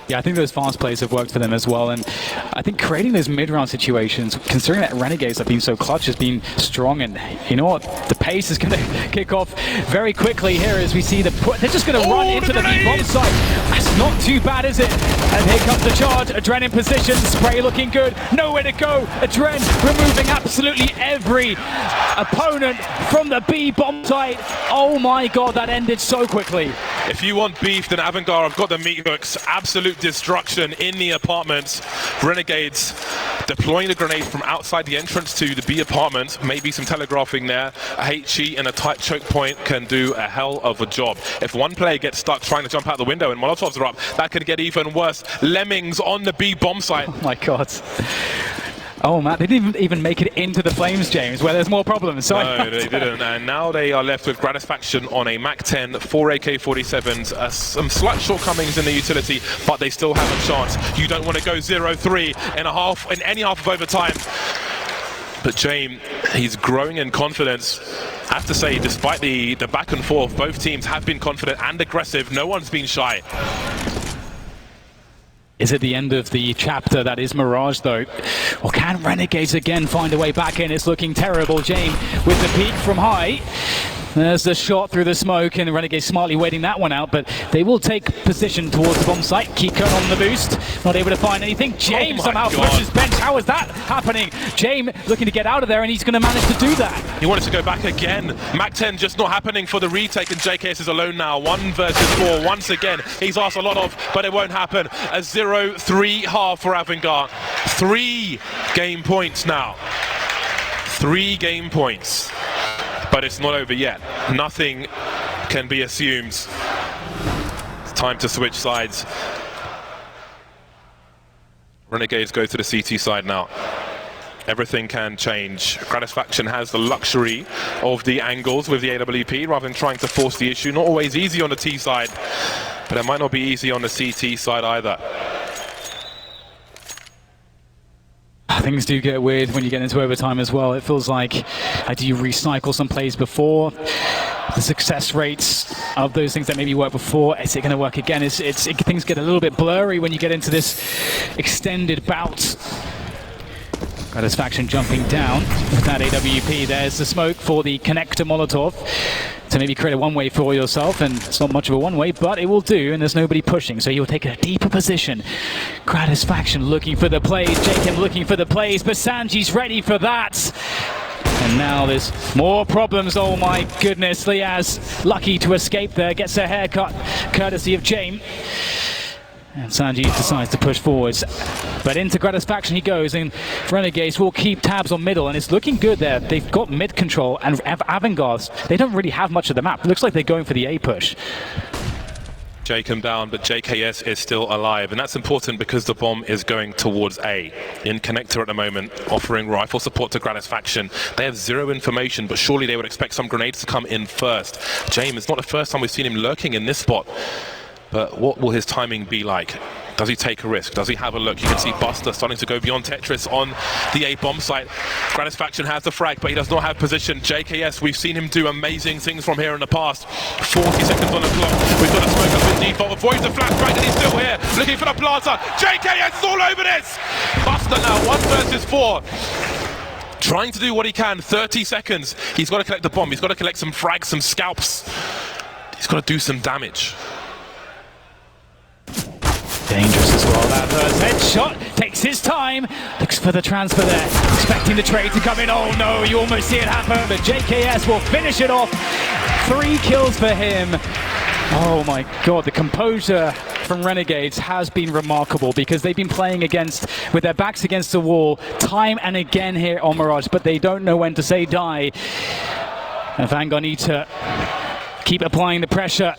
Yeah, I think those fast plays have worked for them as well, and I think creating those mid-round situations, considering that Renegades have been so clutch, has been strong, and you know what? The pace is going to kick off very quickly here as we see they're just going to run into the B-bomb site. That's not too bad, is it? And here comes the charge. Adren in position, spray looking good, nowhere to go. Adren removing absolutely every opponent from the B-bomb site. Oh my God, that ended so quickly. If you want beef, then AVANGAR have got the meat hooks. Absolute destruction in the apartments. Renegades deploying the grenades from outside the entrance to the B apartment. Maybe some telegraphing there. A HE and a tight choke point can do a hell of a job. If one player gets stuck trying to jump out the window and Molotovs are up, that could get even worse. Lemmings on the B bomb site. Oh my God. Oh man, they didn't even make it into the flames, James, where there's more problems. So no, they didn't. And now they are left with Gratisfaction on a MAC-10, 4 AK-47s, some slight shortcomings in the utility, but they still have a chance. You don't want to go 0-3 in any half of overtime. But James, he's growing in confidence. I have to say, despite the back and forth, both teams have been confident and aggressive. No one's been shy. Is it the end of the chapter that is Mirage though? Or can Renegades again find a way back in? It's looking terrible. Jane with the peek from high. There's the shot through the smoke, and the Renegades smartly waiting that one out, but they will take position towards the bomb site. Kiko on the boost, not able to find anything. James somehow pushes bench. How is that happening? James looking to get out of there, and he's going to manage to do that. He wanted to go back again. Mac 10 just not happening for the retake, and JKS is alone now. 1 versus 4 once again. He's asked a lot of, but it won't happen. A 0-3 half for AVANGAR. 3 game points now. 3 game points. But it's not over yet. Nothing can be assumed. It's time to switch sides. Renegades go to the CT side now. Everything can change. Gratisfaction has the luxury of the angles with the AWP rather than trying to force the issue. Not always easy on the T side, but it might not be easy on the CT side either. Things do get weird when you get into overtime as well. It feels like, do you recycle some plays before? The success rates of those things that maybe worked before, is it going to work again? Things get a little bit blurry when you get into this extended bout. Gratisfaction jumping down with that AWP. There's the smoke for the connector Molotov to maybe create a one-way for yourself, and it's not much of a one-way, but it will do, and there's nobody pushing, so he'll take a deeper position. Gratisfaction looking for the plays, Jacob looking for the plays, but Sanji's ready for that. And now there's more problems. Oh my goodness, Liaz lucky to escape there, gets a haircut courtesy of James. And Sanji decides to push forwards, but into Gratisfaction he goes, and Renegades will keep tabs on middle, and it's looking good there. They've got mid control, and AVANGAR, they don't really have much of the map. It looks like they're going for the A push. Jacob down, but JKS is still alive, and that's important because the bomb is going towards A. In connector at the moment, offering rifle support to Gratisfaction. They have 0 information, but surely they would expect some grenades to come in first. James, it's not the first time we've seen him lurking in this spot. But what will his timing be like? Does he take a risk? Does he have a look? You can see Buster starting to go beyond Tetris on the A bomb site. Gratisfaction has the frag, but he does not have position. JKS, we've seen him do amazing things from here in the past. 40 seconds on the clock. We've got a smoke up in default. Avoids the flashback, and he's still here, looking for the plaza. JKS is all over this! Buster now, 1 versus 4. Trying to do what he can, 30 seconds. He's got to collect the bomb. He's got to collect some frags, some scalps. He's got to do some damage. Dangerous as well, that first headshot, takes his time, looks for the transfer there, expecting the trade to come in. Oh no, you almost see it happen, but JKS will finish it off. 3 kills for him. Oh my god, the composure from Renegades has been remarkable, because they've been playing with their backs against the wall time and again here on Mirage, but they don't know when to say die. And AVANGAR need to keep applying the pressure.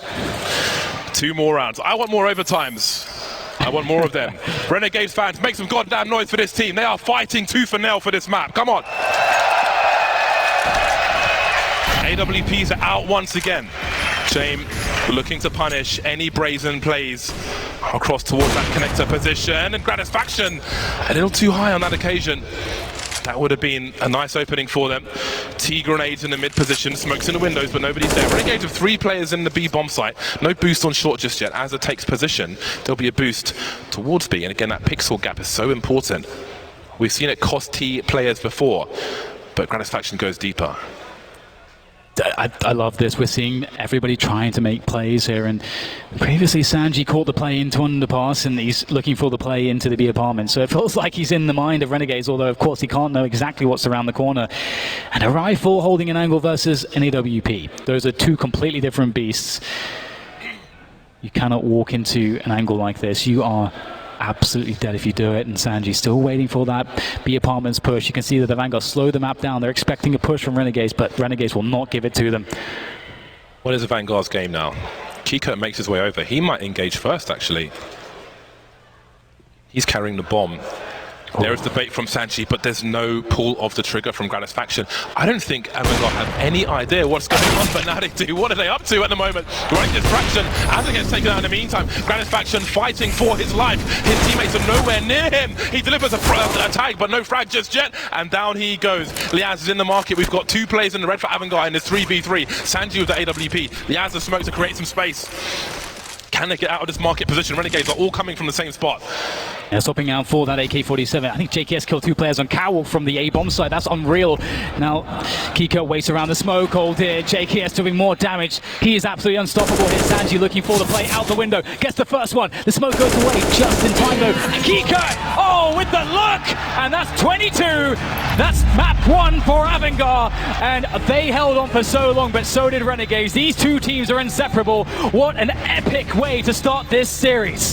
2 more rounds. I want more overtimes. I want more of them. Renegades fans, make some goddamn noise for this team. They are fighting tooth and nail for this map. Come on. AWPs are out once again. James looking to punish any brazen plays across towards that connector position. And Gratisfaction a little too high on that occasion. That would have been a nice opening for them. T grenades in the mid position, smokes in the windows, but nobody's there. Renegades with 3 players in the B bomb site. No boost on short just yet. As it takes position, there'll be a boost towards B. And again, that pixel gap is so important. We've seen it cost T players before, but Gratisfaction goes deeper. I love this. We're seeing everybody trying to make plays here, and previously Sanji caught the play into underpass, and he's looking for the play into the B apartment. So it feels like he's in the mind of Renegades, although of course he can't know exactly what's around the corner. And a rifle holding an angle versus an AWP. Those are 2 completely different beasts. You cannot walk into an angle like this. You are absolutely dead if you do it, and Sanji's still waiting for that B apartments push. You can see that the AVANGAR slow the map down. They're expecting a push from Renegades, but Renegades will not give it to them. What is AVANGAR's game now? Kiko makes his way over. He might engage first, actually. He's carrying the bomb. There is the bait from Sanji, but there's no pull of the trigger from Gratisfaction. I don't think AVANGAR have any idea what's going on, but now they do. What are they up to at the moment? Running distraction as it gets taken out in the meantime. Gratisfaction fighting for his life. His teammates are nowhere near him. He delivers a tag, but no frag just yet. And down he goes. Liaz is in the market. We've got 2 players in the red for AVANGAR in this 3v3. Sanji with the AWP. Liaz has smoked to create some space. Can they get out of this market position? Renegades are all coming from the same spot. Yeah, swapping out for that AK-47. I think JKS killed 2 players on Cowl from the A-bomb side. That's unreal. Now, Kiko waits around the smoke hole here. JKS doing more damage. He is absolutely unstoppable here. Sanji looking for the play out the window. Gets the first one. The smoke goes away just in time though. And Kiko, oh, with the look! And that's 22. That's map 1 for AVANGAR. And they held on for so long, but so did Renegades. These two teams are inseparable. What an epic way to start this series.